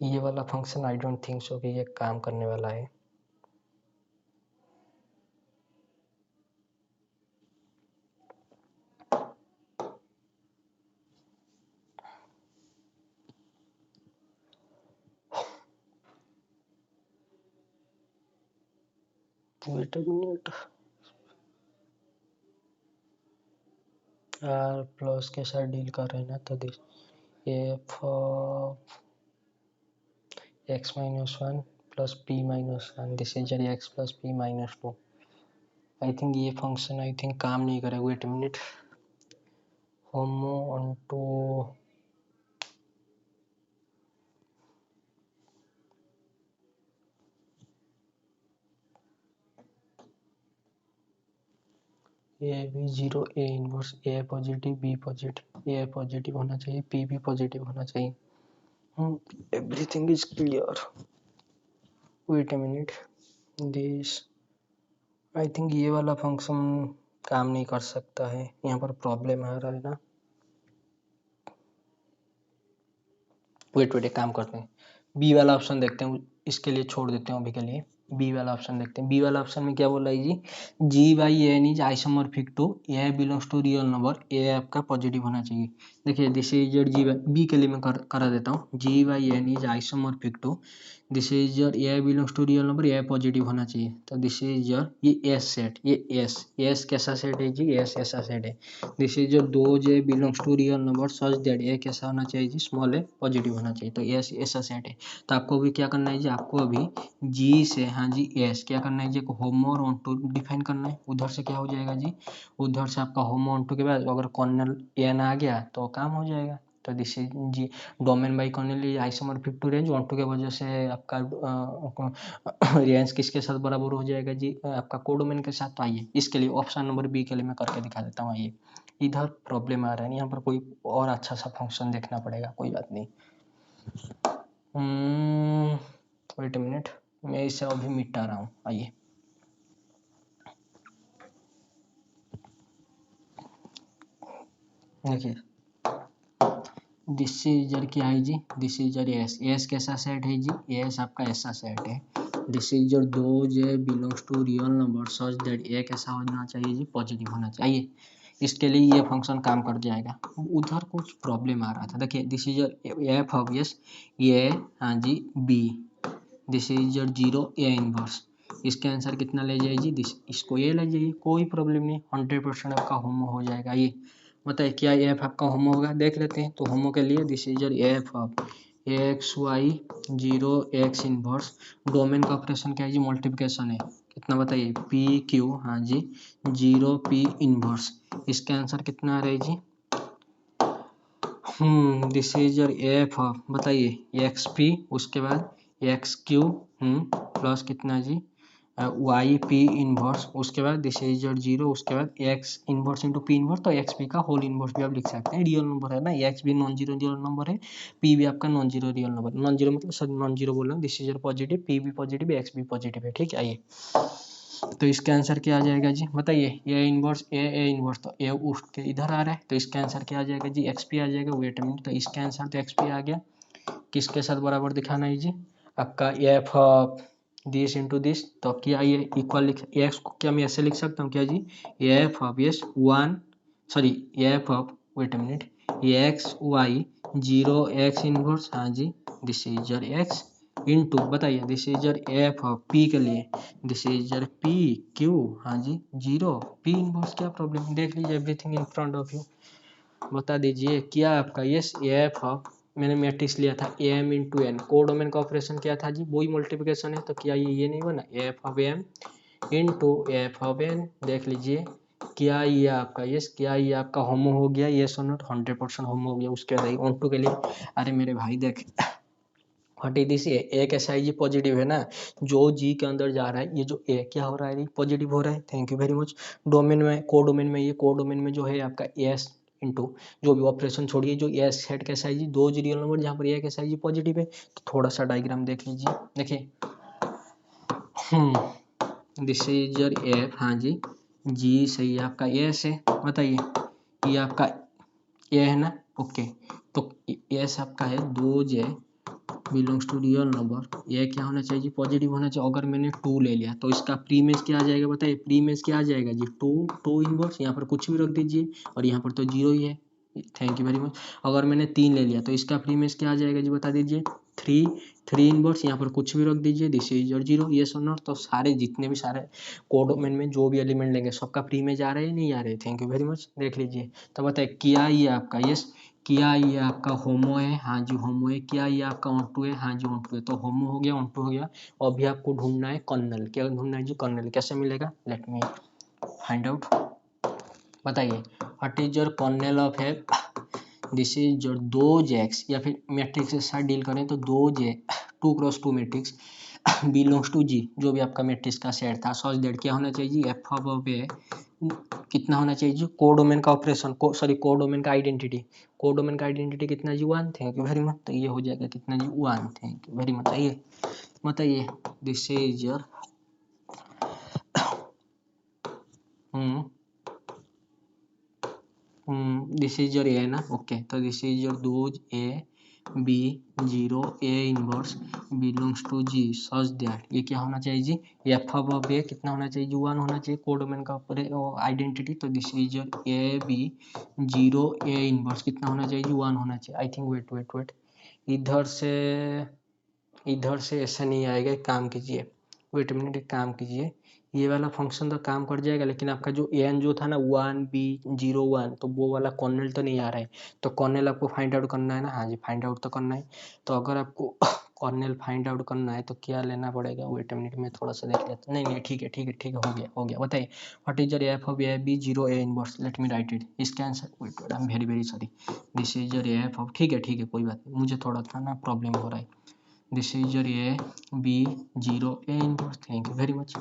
ये वाला function I don't think so कि ये काम करने वाला है। Wait a minute, R plus के साथ डील कर रहे हैं ना, तो this F X minus one plus P minus one, this is X plus P minus two. I think ये फंक्शन आई थिंक काम नहीं करेगा। Wait minute, homo onto A B zero A inverse, A positive B positive, A positive होना चाहिए, पी भी पॉजिटिव होना चाहिए। Everything is clear. Wait a minute, this I think ये वाला फंक्शन काम नहीं कर सकता है, यहाँ पर प्रॉब्लम आ रहा है ना। वेट एक काम करते हैं, बी वाला ऑप्शन देखते हैं, इसके लिए छोड़ देते हैं अभी के लिए। बी वाला ऑप्शन देखते हैं। बी वाला ऑप्शन में क्या बोला है जी? G by n is isomorphic to a belongs to real number, a आपका पॉजिटिव होना चाहिए। देखिए this is your g by, b के लिए मैं करा देता हूँ। G by n is isomorphic to, this is your a belongs to real number, a positive होना चाहिए। तो दिस इज योर ये एस सेट, ये एस कैसा सेट है जी? एस ऐसा सेट है। दिस इज योर दो जे belongs to real number such that a कैसा होना चाहिए जी? स्मॉल ए पॉजिटिव होना चाहिए। तो एस ऐसा सेट है। तो आपको अभी क्या करना है जी? आपको अभी जी से, हाँ जी, एस क्या करना है जी? होमो और ऑनटू डिफाइन करना है। उधर से क्या हो जाएगा जी? उधर से आपका होमो ऑनटू के बाद अगर कॉर्नल एन आ गया तो काम हो जाएगा। तो this is g domain by kernel isomorphic to range, onto के वजह से आपका रेंज किसके साथ बराबर हो जाएगा जी? आपका कोडोमेन के साथ। तो आइए इसके लिए ऑप्शन नंबर बी के लिए मैं करके दिखा देता हूँ। आइए, इधर प्रॉब्लम आ रहा है, यहाँ पर कोई और अच्छा सा फंक्शन देखना पड़ेगा, कोई बात नहीं। वेट अ मिनट, मैं इसे अभी मिटा रहा हूँ। आइए, देखिए दिस इज योर क्या है जी? This is your s, s कैसा सेट है जी? एस आपका ऐसा सेट है। दिस इज योर दो जे belongs to real number such that a कैसा होना चाहिए जी? पॉजिटिव होना चाहिए। इसके लिए ये फंक्शन काम कर जाएगा। उधर कुछ प्रॉब्लम आ रहा था। देखिए this is your F of S, ये हाँ जी B, this is your zero A inverse. इसके आंसर कितना ले जाइए जी? दिस, इसको ये ले जाइए, कोई प्रॉब्लम नहीं, 100% आपका होमो हो जाएगा। ये बताइए क्या एफ आपका होमो होगा? देख लेते हैं। तो होमो के लिए this is your F of x Y zero x inverse, domain का ऑपरेशन क्या है जी? मल्टीप्लिकेशन है। कितना बताइए? पी क्यू, हाँ जी, जीरो पी इनवर्स। इसका आंसर कितना आ रहा है जी? This is your F of, बताइए, एक्स पी, उसके बाद एक्स क्यू प्लस कितना जी? वाई पी इनवर्स, उसके बाद दिस इज योर जीरो, उसके बाद x inverse into P inverse. तो एक्स पी का होल इनवर्स भी आप लिख सकते हैं, रियल नंबर है ना, एक्स भी नॉन जीरो रियल नंबर है, पी भी आपका non zero real number, non zero मतलब सर नॉन जीरो बोल रहा हूँ। This is your positive, P भी पॉजिटिव, एक्स भी पॉजिटिव है। ठीक है, आइए तो इसका आंसर क्या आ जाएगा जी? बताइए, ए इनवर्स ए इनवर्स, तो ए उठ के इधर आ रहा है, तो इसका आंसर क्या आ जाएगा जी? एक्स पी आ जाएगा। वेट अ मिनट, तो इसका आंसर तो एक्स पी आ गया। किसके साथ बराबर दिखाना है जी? आपका F of this into this, तो क्या ये इक्वल एक्स को क्या मैं ऐसे लिख सकता हूँ क्या जी, F of yes one sorry f of wait a minute x Y zero x inverse, हाँ जी this is your x into बताइए this is your F of p के लिए this is your p q, हाँ जी जीरो पी इनवर्स, क्या प्रॉब्लम देख लीजिए everything in front of you. बता दीजिए क्या आपका यस एफ ऑफ मैंने मैट्रिक्स लिया था एम इंटू एन, कोडोमेन का ऑपरेशन क्या था जी, वही मल्टीप्लिकेशन है, तो क्या ये नहीं बना F of M into F of N, देख लीजिए क्या ये आपका यस क्या ये आपका होमो हो गया, यस और नॉट 100% होमो हो गया। उसके बाद ऑन टू के लिए, अरे मेरे भाई देख व्हाट इज दिस, ए कैसा है, ये पॉजिटिव है ना, जो जी के अंदर जा रहा है ये जो ए क्या हो रहा है पॉजिटिव हो रहा है, thank you very much. Domain में कोडोमेन में ये कोडोमेन में जो है आपका एस इंटू जो भी ऑपरेशन छोड़िए, जो एस सेट कैसा है जी, दो रियल नंबर जहाँ पर ए कैसा है जी पॉजिटिव है, तो थोड़ा सा डायग्राम देख लीजिए, देखिए दिस इज योर एफ, हाँ जी सही है आपका एस है, बताइए ये आपका ए है ना, ओके तो एस आपका है दो जे बिलोंग्स टू रियल नंबर, ये क्या होना चाहिए पॉजिटिव होना चाहिए। अगर मैंने 2 ले लिया तो इसका प्री इमेज क्या आ जाएगा बताइए, प्री इमेज क्या आ जाएगा जी 2 इनवर्स, यहाँ पर कुछ भी रख दीजिए और यहाँ पर तो जीरो ही है, थैंक यू वेरी मच। अगर मैंने 3 ले लिया तो इसका प्री इमेज क्या आ जाएगा जी बता दीजिए 3 इनवर्स, यहाँ पर कुछ भी रख दीजिए दिस इज योर जीरो, ये सुनो तो सारे जितने भी सारे कोडोमेन में जो भी एलिमेंट लेंगे सबका प्री इमेज आ रहे हैं नहीं आ रहे, थैंक यू वेरी मच देख लीजिए। तो बताइए क्या ये आपका यस क्या ये आपका होमो है, हाँ जी होमो है, क्या ये आपका ऑनटू है, हाँ जी ऑनटू है, तो होमो हो गया ऑनटू हो गया। और अभी आपको ढूंढना है कर्नल, क्या ढूंढना है जी कर्नल, कैसे मिलेगा लेट मी फाइंड आउट, बताइए what is your kernel of F, this is your दो जेक्स या फिर मैट्रिक्स के साथ डील करें तो दो जे 2x2 मैट्रिक्स बिलोंग्स टू जी, जो भी आपका मैट्रिक्स का सेट था सच दैट क्या होना चाहिए जी एफ ऑफ ए कितना होना चाहिए जी कोडोमेन का ऑपरेशन सॉरी कोडोमेन का आइडेंटिटी, कोडोमेन का आइडेंटिटी कितना जी 1, थैंक यू वेरी मच, तो ये हो जाएगा कितना जी 1, थैंक यू वेरी मच। आइए बताइए this is your this is your a ना, ओके तो this is your those a B zero A inverse belongs to g such that ये क्या होना चाहिए जी एफ ऑफ ए कितना होना चाहिए जी 1 होना चाहिए कोडोमेन का आइडेंटिटी, तो this is your A B zero A inverse कितना होना चाहिए जी 1 होना चाहिए। आई थिंक वेट इधर से ऐसा नहीं आएगा, एक काम कीजिए वेट मिनट, एक काम कीजिए ये वाला फंक्शन तो काम कर जाएगा लेकिन आपका जो एन जो था ना 1b01 तो वो वाला कॉर्नेल तो नहीं आ रहा है, तो कॉर्नेल आपको फाइंड आउट करना है ना, हाँ जी फाइंड आउट तो करना है। तो अगर आपको कॉर्नेल फाइंड आउट करना है तो क्या लेना पड़ेगा वेट मिनट में थोड़ा सा देख लेते, नहीं ठीक है हो गया बताइए what is your F of a B zero A inverse, let me write it इसका answer, wait I am very sorry this is your F of, ठीक है कोई बात नहीं, मुझे थोड़ा था ना प्रॉब्लम हो रहा है, this is your A B zero A inverse, thank you very much.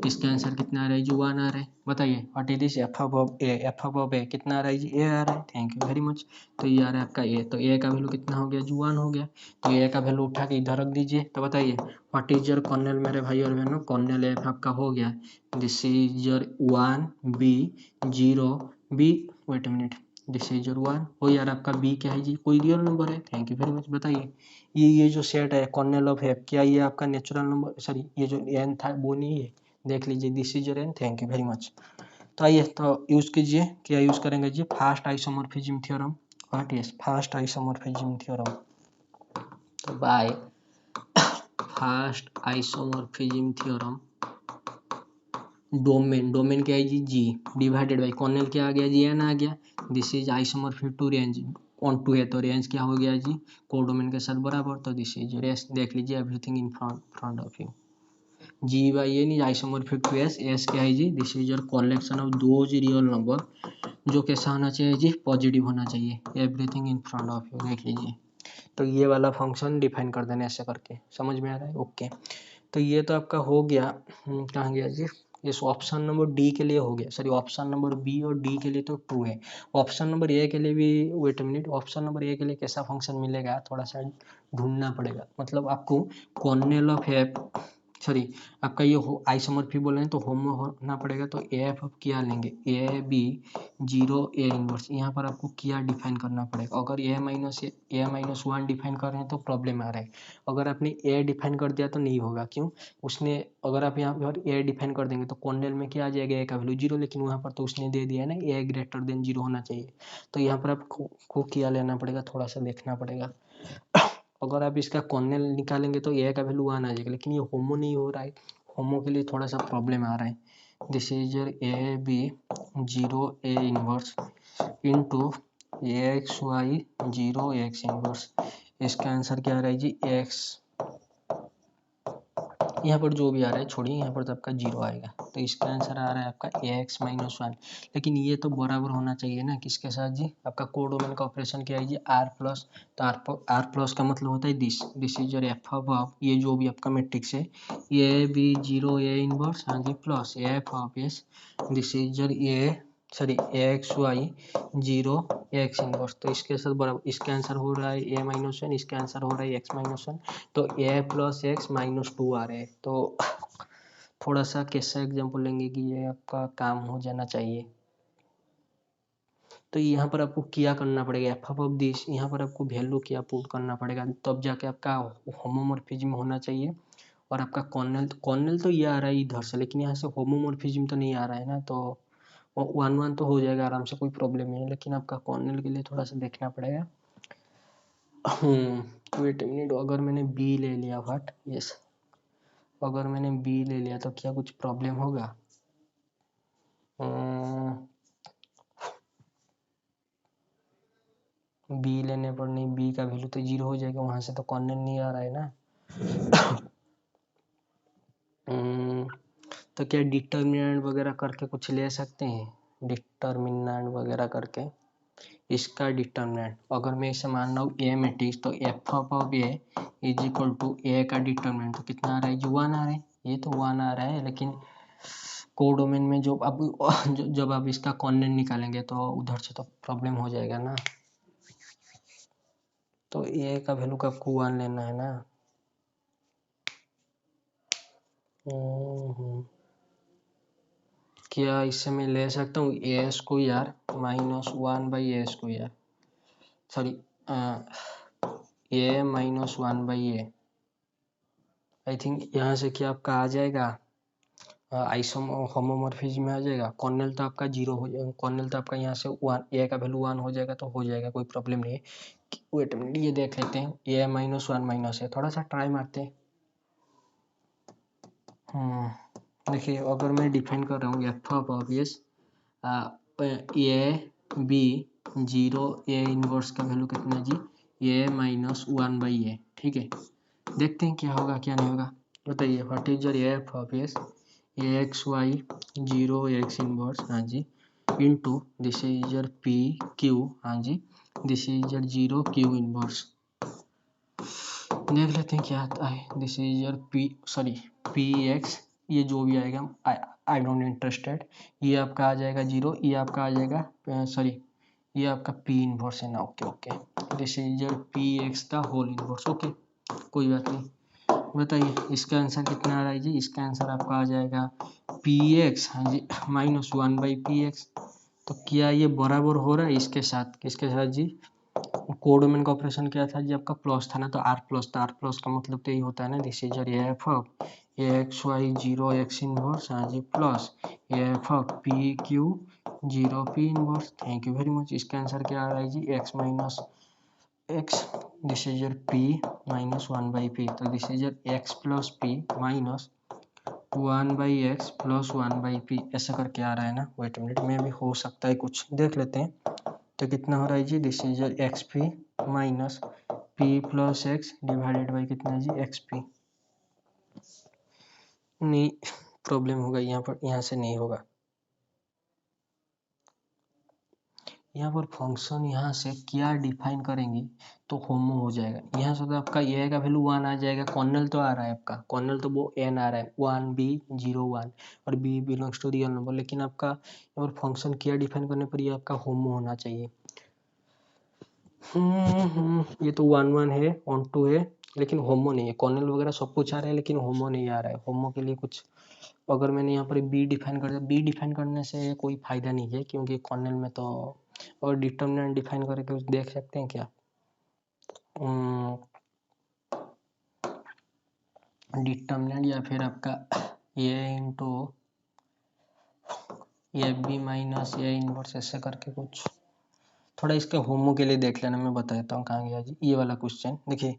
इसका आंसर कितना आ रहा है जी 1 आ रहा है, बताइए what is this f of a कितना आ रहा है जी ए आ रहा है, थैंक यू वेरी मच। तो ये आ रहा है आपका ए, तो ए का वैल्यू कितना हो गया जी 1 हो गया, तो ए का वैल्यू उठा के इधर रख दीजिए। तो बताइए व्हाट इज योर कर्नल मेरे भाई और बहनों, कर्नल एफ आपका हो गया this is your 1 B zero B wait minute this is your 1 हो यार आपका बी क्या है जी कोई रियल नंबर है, थैंक यू वेरी मच। बताइए ये जो सेट है कर्नल ऑफ एफ क्या ये आपका नेचुरल नंबर सॉरी ये जो एन था वो नहीं है, देख लीजिए this is your n, thank you very much. तो आइए तो यूज कीजिए, क्या यूज करेंगे जी first isomorphism theorem, what is first isomorphism theorem, तो by first isomorphism theorem domain क्या है जी डिवाइडेड बाई कर्नल क्या आ गया जी एन आ गया, this is isomorphic to range onto है तो रेंज क्या हो गया जी कोडोमेन के साथ बराबर, तो दिस इज रेस देख लीजिए everything in front of you g by n is isomorphic to s, s क्या है जी this is your collection of those real number जो कैसा होना चाहिए जी पॉजिटिव होना चाहिए, everything in front of you देख लीजिए। तो ये वाला फंक्शन डिफाइन कर देना ऐसे करके, समझ में आ रहा है ओके। तो ये तो आपका हो गया, कहाँ गया जी इस ऑप्शन नंबर डी के लिए हो गया, सॉरी ऑप्शन नंबर बी और डी के लिए तो ट्रू है, ऑप्शन नंबर ए के लिए भी wait a minute, option number A के लिए कैसा फंक्शन मिलेगा थोड़ा सा ढूंढना पड़ेगा, मतलब आपको कर्नल ऑफ एफ सॉरी आपका ये आइसोमॉर्फी बोल रहे हैं तो होमो होना पड़ेगा, तो एफ ऑफ क्या लेंगे, A B zero A inverse. यहाँ पर आपको क्या डिफाइन करना पड़ेगा, अगर ए माइनस वन डिफाइन कर रहे हैं तो प्रॉब्लम आ रहा है। अगर आपने ए डिफाइन कर दिया तो नहीं होगा, क्यों, उसने अगर आप यहाँ पर ए डिफाइन कर देंगे तो कॉर्नेल में क्या आ जाएगा, ए का वैल्यू जीरो, लेकिन वहाँ पर तो उसने दे दिया है ना ए ग्रेटर देन जीरो होना चाहिए। तो यहाँ पर आपको क्या लेना पड़ेगा, थोड़ा सा देखना पड़ेगा। अगर आप इसका कॉर्नेल निकालेंगे तो ए का वैल्यू वन आ जाएगा, लेकिन ये होमो नहीं हो रहा है, होमो के लिए थोड़ा सा प्रॉब्लम आ रहा है। This is A B zero A inverse into X Y zero x inverse. इसका आंसर क्या आ रहा है जी, एक्स, यहाँ पर जो भी आ रहा है छोड़िए, यहाँ पर तो आपका जीरो आएगा, तो इसका आंसर आ रहा है आपका एक्स माइनस वन। लेकिन ये तो बराबर होना चाहिए ना किसके साथ जी, आपका कोडोमेन का ऑपरेशन क्या है जी, आर प्लस। तो आर प्लस का मतलब होता है this is your F of ये जो भी आपका मैट्रिक्स है, A B zero A inverse, हाँ जी, plus f of s this is your a sorry x Y zero x inverse. तो इसके साथ बराबर, इसका आंसर हो रहा है ए माइनस वन, इसका आंसर हो रहा है एक्स माइनस वन, तो a plus x minus two आ रहे हैं। तो थोड़ा सा कैसा एग्जाम्पल लेंगे कि ये आपका काम हो जाना चाहिए। तो यहाँ पर आपको क्या करना पड़ेगा, एफ ऑफ दिस, यहाँ पर आपको वैल्यू क्या पुट करना पड़ेगा, तब जाके आपका होमोमॉर्फिज्म होना चाहिए। और आपका कॉर्नेल तो ये आ रहा है इधर से, लेकिन यहाँ से होमोमॉर्फिज्म तो नहीं आ रहा है ना, तो वन वन तो हो जाएगा आराम से, कोई प्रॉब्लम नहीं है, लेकिन आपका कॉर्नेल के लिए थोड़ा सा देखना पड़ेगा। वेट मिनट, अगर मैंने बी ले लिया, व्हाट, यस, अगर मैंने बी ले लिया तो क्या कुछ प्रॉब्लम होगा, बी लेने पर नहीं, बी का वैल्यू तो जीरो हो जाएगा, वहां से तो कॉर्नेल नहीं आ रहा है ना। तो क्या डिटर्मिनेंट वगैरह करके कुछ ले सकते हैं, डिटर्मिनेंट वगैरह करके, इसका डिटर्मिनेंट अगर मैं इसे मान रहा हूँ ए मैट्रिक्स, तो f of a is equal to a का डिटर्मिनेंट तो कितना आ रहा है जी, वन आ रहा है, ये तो वन आ रहा है, लेकिन कोडोमेन में जो अब जब आप इसका कॉर्नेल निकालेंगे तो उधर से तो प्रॉब्लम हो जाएगा ना, तो ए का वैल्यू का आपको वन लेना है ना। क्या इससे मैं ले सकता हूँ a square minus one by a square, sorry a minus one by a, I think यहाँ से क्या आपका आ जाएगा, होमोमॉर्फिज्म में आ जाएगा। कॉर्नेल तो आपका जीरो हो जाएगा, कॉर्नेल तो आपका यहाँ से वन, ए का वैल्यू वन हो जाएगा तो हो जाएगा, कोई प्रॉब्लम नहीं है। वेट मिनट, ये देख लेते हैं, ए माइनस वन माइनस है, थोड़ा सा ट्राई मारते हैं। देखिए अगर मैं डिफाइन कर रहा हूँ F of obvious A B zero A inverse का वैल्यू कितना जी, A minus one by A, ठीक है, देखते हैं क्या होगा क्या नहीं होगा, बताइए what is your F of s, x Y zero x inverse, हाँ जी, into this is your p q, हाँ जी, this is your zero q inverse. देख लेते हैं क्या आता है, this is your p sorry p x, ये जो भी आएगा आई डोंट इंटरेस्टेड, ये आपका आ जाएगा जीरो, ये आपका आ जाएगा सॉरी ये आपका पी इनवर्स है ना, okay okay, this is your P x का होल इनवर्स, ओके कोई बात नहीं। बताइए इसका आंसर कितना आ रहा है जी, इसका आंसर आपका आ जाएगा पी एक्स, हाँ जी, minus one by p x. तो क्या ये बराबर हो रहा है इसके साथ, किसके साथ जी, कोडोमेन का ऑपरेशन क्या था जी, आपका प्लस था ना, तो आर प्लस था, आर प्लस का मतलब तो यही होता है ना, this is F of x Y zero x inverse, हाँ जी, plus f of p q zero p inverse. Thank you very much. इसका आंसर क्या आ रहा है जी, x minus x, this is your p minus one by p, तो this is your x plus P minus one by x plus one by P, ऐसा करके आ रहा है ना। वेट मिनट में भी हो सकता है कुछ, देख लेते हैं। तो कितना हो रहा है जी, this is your x p minus p plus x divided by कितना जी, एक्स पी। नहीं, प्रॉब्लम होगा यहाँ पर, यहाँ से नहीं होगा, यहाँ पर फंक्शन यहाँ से क्या डिफाइन करेंगे तो होमो हो जाएगा। यहाँ से तो आपका ए का वैल्यू वन आ जाएगा, कॉर्नेल तो आ रहा है आपका, कॉर्नेल तो वो एन आ रहा है, वन बी जीरो वन, और B belongs to real number, लेकिन आपका यहाँ पर फंक्शन क्या डिफाइन करने पर ये आपका होमो होना चाहिए। ये तो वन वन है, ऑन टू है, लेकिन होमो नहीं है। कॉर्नेल वगैरह सब कुछ आ रहा है लेकिन होमो नहीं आ रहा है। होमो के लिए कुछ, अगर मैंने यहाँ पर बी डिफाइन कर दिया, बी डिफाइन करने से कोई फायदा नहीं है क्योंकि कॉर्नेल में तो, और डिटर्मिनेंट डिफाइन करके कुछ देख सकते हैं क्या? डिटर्मिनेंट या फिर आपका a into a b minus a inverse, ऐसे करके कुछ। थोड़ा इसके होमो के लिए देख लेना, मैं बता देता हूँ कहाँ गया जी ये वाला क्वेश्चन। देखिए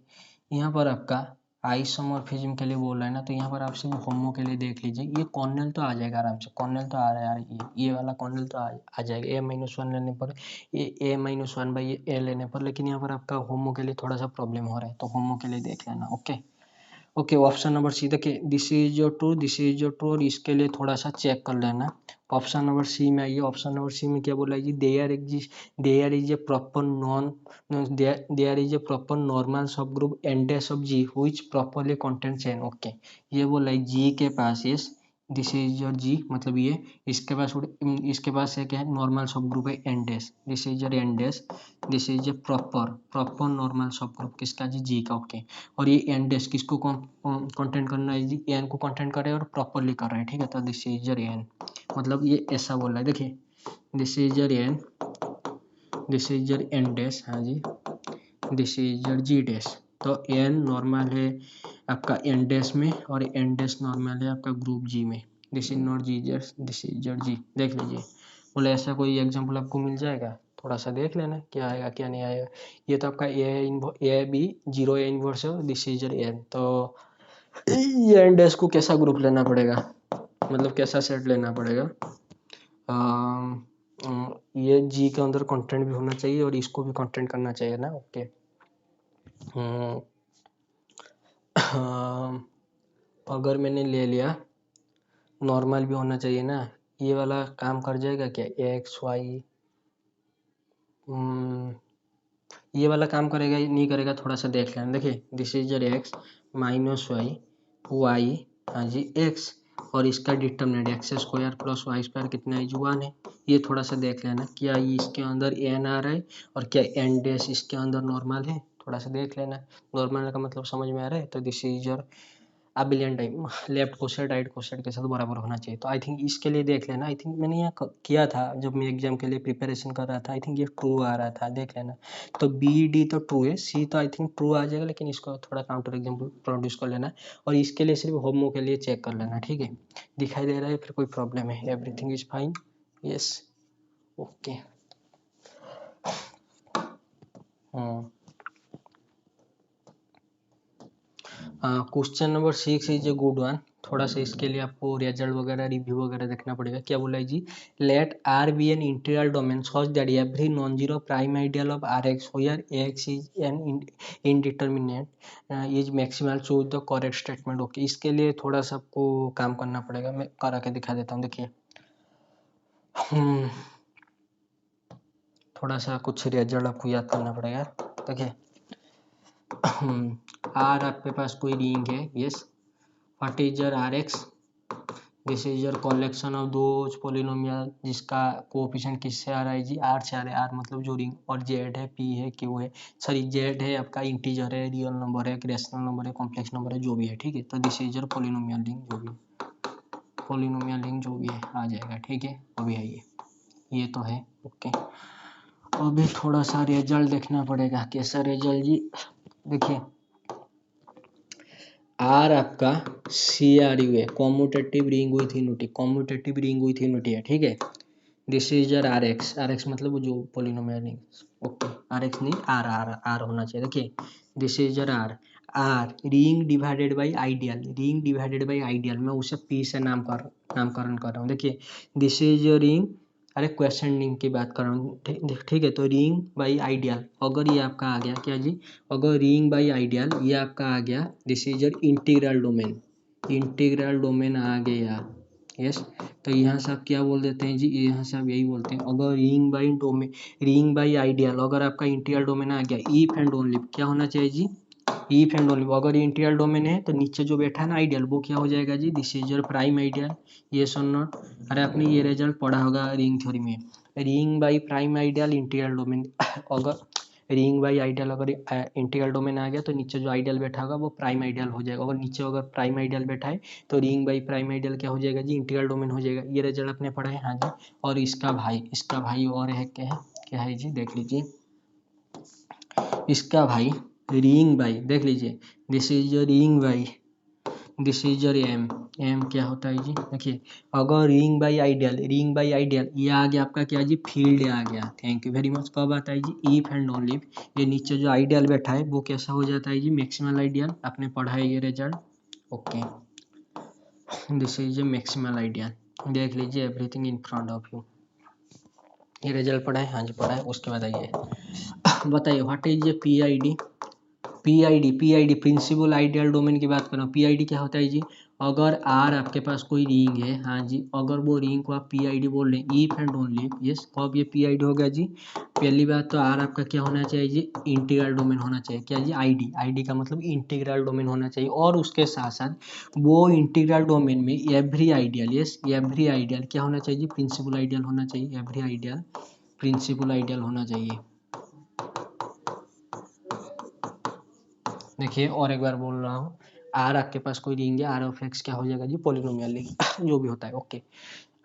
यहाँ पर आपका आइसोमॉर्फिज्म के लिए बोल रहा है ना, तो यहाँ पर आप सिर्फ होमो के लिए देख लीजिए। ये कॉर्नेल तो आ जाएगा आराम से, कॉर्नेल तो आ रहा है यार, ये वाला कॉर्नेल तो आ जाएगा A-1 लेने पर, ये A-1/ए लेने पर। लेकिन यहाँ पर आपका होमो के लिए थोड़ा सा प्रॉब्लम हो रहा है, तो होमो के लिए देख लेना। Okay okay, option number C देखिए, this is your true, this is your true, और इसके लिए थोड़ा सा चेक कर लेना। ऑप्शन नंबर सी में आइए। ऑप्शन नंबर सी में क्या बोला है जी, there is a proper non, there is a proper normal subgroup N dash of G which properly contains N. Okay, ये बोला है जी के पास इस, दिस इज योर जी, मतलब ये इसके पास एक है नॉर्मल सब ग्रुप है N dash, this is your N dash, this is a proper normal subgroup किसका जी का। ओके, और ये एन डैश किसको कंटेंट करना है जी, एन को कंटेंट कर रहा है और प्रॉपरली कर रहा है, ठीक है। तो दिस इज योर एन, मतलब ये ऐसा बोल रहा है। देखिए this is your N, this is your N dash, हाँ जी, this is your G dash. तो एन नॉर्मल है आपका एन डैश में और एन डैश नॉर्मल है आपका ग्रुप जी में। This is not G dash, this is your G. देख लीजिए, बोले ऐसा कोई एग्जांपल आपको मिल जाएगा, थोड़ा सा देख लेना क्या आएगा क्या नहीं आएगा। ये तो आपका ए बी 0 ए इनवर्स है, दिस इज योर एन। तो ये एन डैश को कैसा ग्रुप लेना पड़ेगा, मतलब कैसा सेट लेना पड़ेगा, ये जी के अंदर कंटेंट भी होना चाहिए और इसको भी कंटेंट करना चाहिए ना। ओके, अगर मैंने ले लिया नॉर्मल भी होना चाहिए ना, ये वाला काम कर जाएगा क्या, एक्स वाई, ये वाला काम करेगा नहीं करेगा, थोड़ा सा देख लेना। देखिए this is your X minus Y, Y हाँ जी एक्स, और इसका determinant X square plus Y square कितना है, 1 है। ये थोड़ा सा देख लेना, क्या ये इसके अंदर एन आ रहा है और क्या एन डैश इसके अंदर नॉर्मल है, थोड़ा सा देख लेना। नॉर्मल का मतलब समझ में आ रहा है। तो this is your abelian time, left coset right coset के साथ बराबर होना चाहिए। तो आई थिंक इसके लिए देख लेना। आई थिंक मैंने यहाँ किया था जब मैं एग्जाम के लिए प्रिपरेशन कर रहा था, आई थिंक ये ट्रू आ रहा था, देख लेना। तो बी डी तो ट्रू है, सी तो आई थिंक ट्रू आ जाएगा, लेकिन इसको थोड़ा काउंटर एग्जाम्पल प्रोड्यूस कर लेना और इसके लिए सिर्फ होमो के लिए चेक कर लेना, ठीक है। दिखाई दे रहा है फिर कोई प्रॉब्लम है, everything is fine, yes okay. Question number 6 is a good one. थोड़ा सा इसके लिए आपको रिजल्ट वगैरह रिव्यू वगैरह देखना पड़ेगा। क्या बोला है जी, let R be an integral domain such that every non zero prime ideal of R X where X is an indeterminate is maximal, choose the correct statement. Okay, इसके लिए थोड़ा सा आपको काम करना पड़ेगा, मैं करा के दिखा देता हूँ। देखिए थोड़ा सा कुछ रिजल्ट आपको याद करना पड़ेगा। देखिए आर आपके पास कोई रिंग है, yes, what is your R X, this is your collection of those polynomial जिसका कोएफिशिएंट किससे आ रहा है जी, आर से आ रहा है। आर मतलब जो रिंग, और जेड है, पी है, क्यू है, सॉरी जेड है आपका इंटीजर है, रियल नंबर है, रेशनल नंबर है, कॉम्प्लेक्स नंबर है, जो भी है, ठीक है। तो this is your polynomial ring, जो भी पोलिनोमियल रिंग जो भी है आ जाएगा, ठीक है। अभी आइए, ये तो है ओके। अभी थोड़ा सा रिजल्ट देखना पड़ेगा, कैसा रिजल्ट जी। देखिए आर आपका सी आर यू है, commutative ring with unity, commutative ring with unity है, ठीक है। This is your R X, R X मतलब जो polynomial ring, okay. R X नहीं, आर आर आर होना चाहिए। देखिए this is your R, R ring divided by ideal, ring divided by ideal, मैं उसे पी से नामकरण कर रहा हूँ। देखिए दिस इज योर रिंग, अरे क्वेश्चन रिंग की बात कर रहा हूँ, ठीक है। तो रिंग बाई आइडियल, अगर ये आपका आ गया क्या जी, अगर रिंग बाई आइडियल ये आपका आ गया, this is your integral domain, integral domain आ गया, यस। तो यहाँ से आप क्या बोल देते हैं जी, यहाँ से आप यही बोलते हैं, अगर रिंग बाई आइडियल अगर आपका इंटीग्रल डोमेन आ गया, इफ एंड ओनली क्या होना चाहिए जी, इफ एंड ओनली, अगर इंटीग्रल डोमेन है तो नीचे जो बैठा है ना आइडियल, वो क्या हो जाएगा जी, this is your prime ideal, yes और नॉट। अरे आपने ये रिजल्ट पढ़ा होगा रिंग थ्योरी में, ring by prime ideal integral domain, अगर रिंग बाई आइडियल अगर इंटीग्रल डोमेन आ गया तो नीचे जो आइडियल बैठा होगा वो प्राइम आइडियल हो जाएगा। अगर नीचे अगर प्राइम आइडियल बैठा है तो रिंग बाई प्राइम आइडियल क्या हो जाएगा जी, इंटीग्रल डोमेन हो जाएगा। ये रिजल्ट अपने पढ़ा है, हाँ जी। और इसका भाई और है, क्या है जी, देख लीजिए। इसका भाई रिंग बाई, देख लीजिए, this is ring by, this is your M क्या होता है जी, देखिए अगर रिंग बाई आइडियल ये आ गया आपका क्या जी, फील्ड आ गया। Thank you very much. कब आता है जी, इफ एंड ओनली ये नीचे जो आइडियल बैठा है वो कैसा हो जाता है जी, मैक्सिमल आइडियल। आपने पढ़ा है ये result, okay. This is A maximal ideal, देख लीजिए everything in front of you. ये रिजल्ट पढ़ा है, हाँ जी पढ़ा है। उसके बाद आइए बताइए what is a PID principal ideal domain की बात कर रहा हूँ। पीआईडी क्या होता है जी, अगर आर आपके पास कोई रिंग है, हाँ जी, अगर वो रिंग को आप पीआईडी बोल रहे हैं, इफ एंड ओनली यस, कब ये पीआईडी हो गया जी, पहली बात तो आर आपका क्या होना चाहिए जी, इंटीग्रल डोमेन होना चाहिए। क्या जी, आईडी का मतलब इंटीग्रल डोमेन होना चाहिए। और उसके साथ साथ वो इंटीग्रल डोमेन में every ideal, yes every ideal क्या होना चाहिए, प्रिंसिपल आइडियल होना चाहिए। एवरी आइडियल प्रिंसिपल आइडियल होना चाहिए। देखिए और एक बार बोल रहा हूँ, आर आपके पास कोई रिंग है, आर ऑफ एक्स क्या हो जाएगा जी, पॉलिनोमियल जो भी होता है, ओके।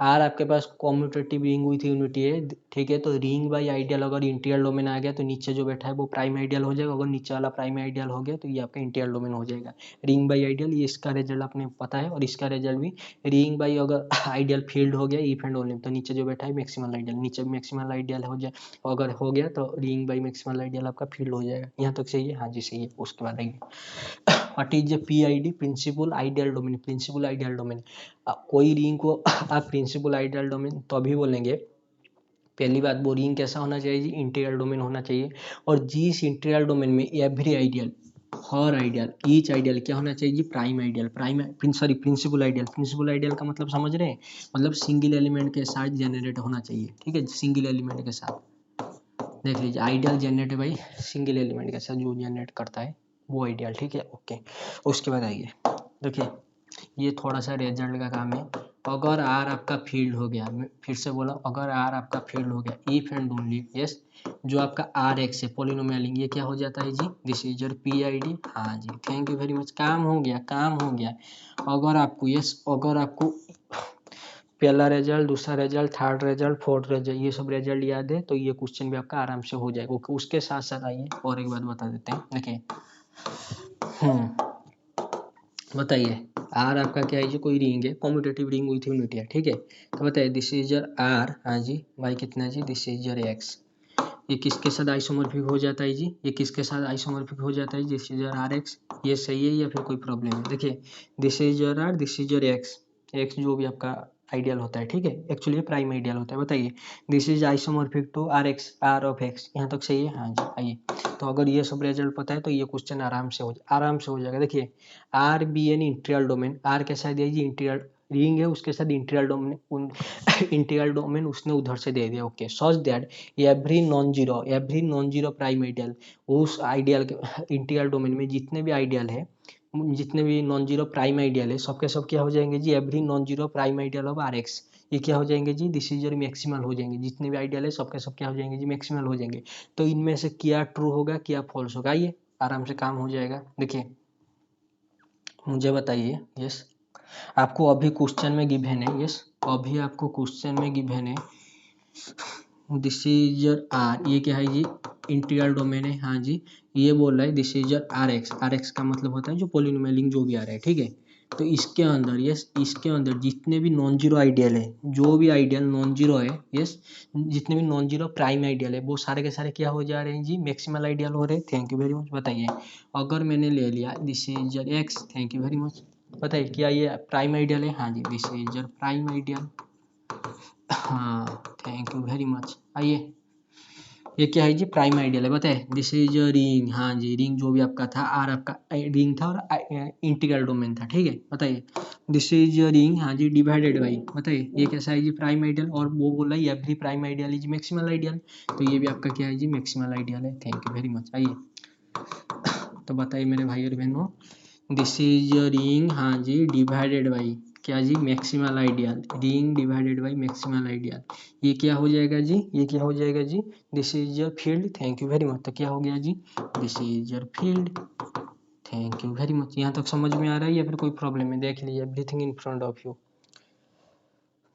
आर आपके पास कॉम्यूटेटिव रिंग विथ यूनिटी है, ठीक है। तो रिंग बाई आइडियल अगर इंटीग्रल डोमेन आ गया तो नीचे जो बैठा है वो प्राइम आइडियल हो जाएगा। अगर नीचे वाला प्राइम आइडियल हो गया तो ये आपका इंटीग्रल डोमेन हो जाएगा। रिंग बाई आइडियल, ये इसका रिजल्ट आपने पता है। और इसका रिजल्ट भी रिंग बाई अगर आइडियल फील्ड हो गया इफ एंड ओनली, तो नीचे जो बैठा है मैक्सिमल आइडियल, नीचे मैक्सिमल आइडियल हो जाए, अगर हो गया तो रिंग बाई मैक्सिमल आइडियल आपका फील्ड हो जाएगा। यहाँ तक सही है, हाँ जी सही है। उसके बाद आइए what is a PID, principal ideal domain. Principal ideal domain, कोई रिंग को आप प्रिंसिपल आइडियल डोमेन तो अभी बोलेंगे, पहली बात वो रिंग कैसा होना चाहिए जी, इंटीग्रल डोमेन होना चाहिए। और जिस इंटीग्रल डोमेन में एवरी आइडियल, हर आइडियल, ईच आइडियल क्या होना चाहिए जी, prime ideal, principal ideal. Principal ideal का मतलब समझ रहे हैं, मतलब सिंगल एलिमेंट के साथ जनरेट होना चाहिए, ठीक है, सिंगल एलिमेंट के साथ। देख लीजिए आइडियल जनरेट भाई सिंगल एलिमेंट के साथ जो जनरेट करता है वो आइडियल, ठीक है, ओके। उसके बाद आइए देखिए, ये थोड़ा सा रिजल्ट का काम है। अगर आर आपका फील्ड हो गया, मैं फिर से बोला, अगर आर आपका फील्ड हो गया इफ एंड ओनली यस, जो आपका आर एक्स है पॉलिनोमियल, ये क्या हो जाता है जी, दिस इज योर पीआईडी। हाँ जी थैंक यू वेरी मच, काम हो गया। अगर आपको यस, अगर आपको पहला रिजल्ट, दूसरा result, third result, fourth result, ये सब रिजल्ट याद है तो ये क्वेश्चन भी आपका आराम से हो जाएगा। उसके साथ साथ आइए और एक बात बता देते हैं, देखिए बताइए आर आपका क्या है जी, कोई रिंग है, कॉम्यूटेटिव रिंग विथ यूनिटी है, ठीक है। तो बताइए दिस इज योर आर, हाँ जी भाई कितना है जी, दिस इज योर एक्स, ये किसके साथ आइसोमॉर्फिक हो जाता है जी, ये किसके साथ आइसोमॉर्फिक हो जाता है, this is your R x. ये सही है या फिर कोई प्रॉब्लम है, देखिए this is your R, this is your X, X जो भी आपका आइडियल होता है, ठीक है, एक्चुअली प्राइम आइडियल होता है। बताइए this is isomorphic to R X, R of X, यहाँ तक सही है, हाँ जी आइए। तो अगर ये सब रिजल्ट पता है तो ये क्वेश्चन आराम से हो जाएगा। देखिए R be an integral domain, R कैसा दिया जी, इंटीग्रल रिंग है उसके साथ इंटीग्रल डोमेन, इंटीग्रल डोमेन उसने उधर से दे दिया, okay. Such that every non zero prime ideal, उस आइडियल के इंटीग्रल डोमेन में जितने भी आइडियल है, जितने भी नॉन जीरो प्राइम आइडियल है, सबके सब क्या हो जाएंगे जी, every non zero prime ideal of R x, ये क्या हो जाएंगे जी, दिस इज योर मैक्सिमल हो जाएंगे। जितने भी आइडियल है सबके सब क्या हो जाएंगे जी, मैक्सिमल हो जाएंगे। तो इनमें से क्या ट्रू होगा क्या फॉल्स होगा, ये आराम से काम हो जाएगा। देखिए मुझे बताइए, यस आपको अभी क्वेश्चन में गिवन है, यस अभी आपको क्वेश्चन में गिवन है, दिस इज योर आर, ये क्या है जी, इंटीग्रल डोमेन है, हाँ जी। ये बोल रहा है this is your R X का मतलब होता है जो पॉलिनोमियल जो भी आ रहा है, ठीक है। तो इसके अंदर यस, इसके अंदर जितने भी नॉन जीरो आइडियल है, जो भी आइडियल नॉन जीरो है यस, जितने भी नॉन जीरो प्राइम आइडियल है वो सारे के सारे क्या हो जा रहे हैं जी, मैक्सिमल आइडियल हो रहे हैं। Thank you very much. बताइए अगर मैंने ले लिया this is your X, thank you very much, बताइए क्या ये प्राइम आइडियल है, हाँ जी this is your prime ideal, हाँ थैंक यू वेरी मच। आइए ये क्या है जी, प्राइम आइडियल है। बताए दिस इज रिंग, हाँ जी रिंग जो भी आपका था, आर आपका रिंग था और इंटीग्रल डोमेन था, ठीक है। बताइए दिस इज रिंग, हाँ जी डिवाइडेड बाई, बताइए ये कैसा है जी, प्राइम आइडियल, और वो बोला है every prime ideal is maximal ideal, तो ये भी आपका क्या है जी, मैक्सिमल आइडियल है। Thank you very much. आइए तो बताइए मेरे भाई और बहनों, दिस इज रिंग, हाँ जी डिवाइडेड बाई, क्या जी, maximal ideal, ring divided by maximal ideal, ये क्या हो जाएगा जी, ये क्या हो जाएगा जी, this is your field, thank you very much. तो क्या हो गया जी, this is your field, thank you very much. यहाँ तक समझ में आ रहा है या फिर कोई प्रॉब्लम है? देख लीजिए, everything in front of you.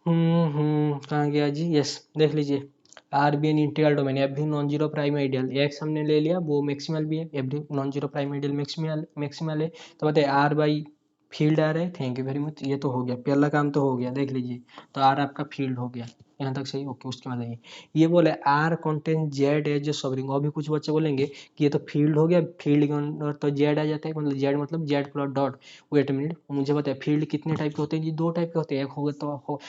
कहाँ गया जी, यस देख लीजिए, R be an integral domain, every non zero prime ideal, X हमने ले लिया, वो मैक्सिमल भी है, every non zero prime ideal maximal है। तो बताइए आर बाई फील्ड आ रहा है, थैंक यू वेरी मच, ये तो हो गया, पहला काम तो हो गया, देख लीजिए। तो आर आपका फील्ड हो गया, यहाँ तक सही, ओके। उसके बाद आइए, ये बोले आर कंटेन जेड एज सॉवरिंग, अभी कुछ बच्चे बोलेंगे कि ये तो फील्ड हो गया, फील्ड के अंदर तो जेड आ जाता है, मतलब जेड मतलब Z plus dot. Wait minute, मुझे बताया फील्ड कितने टाइप के होते हैं जी, दो टाइप के होते हैं, एक होगा तो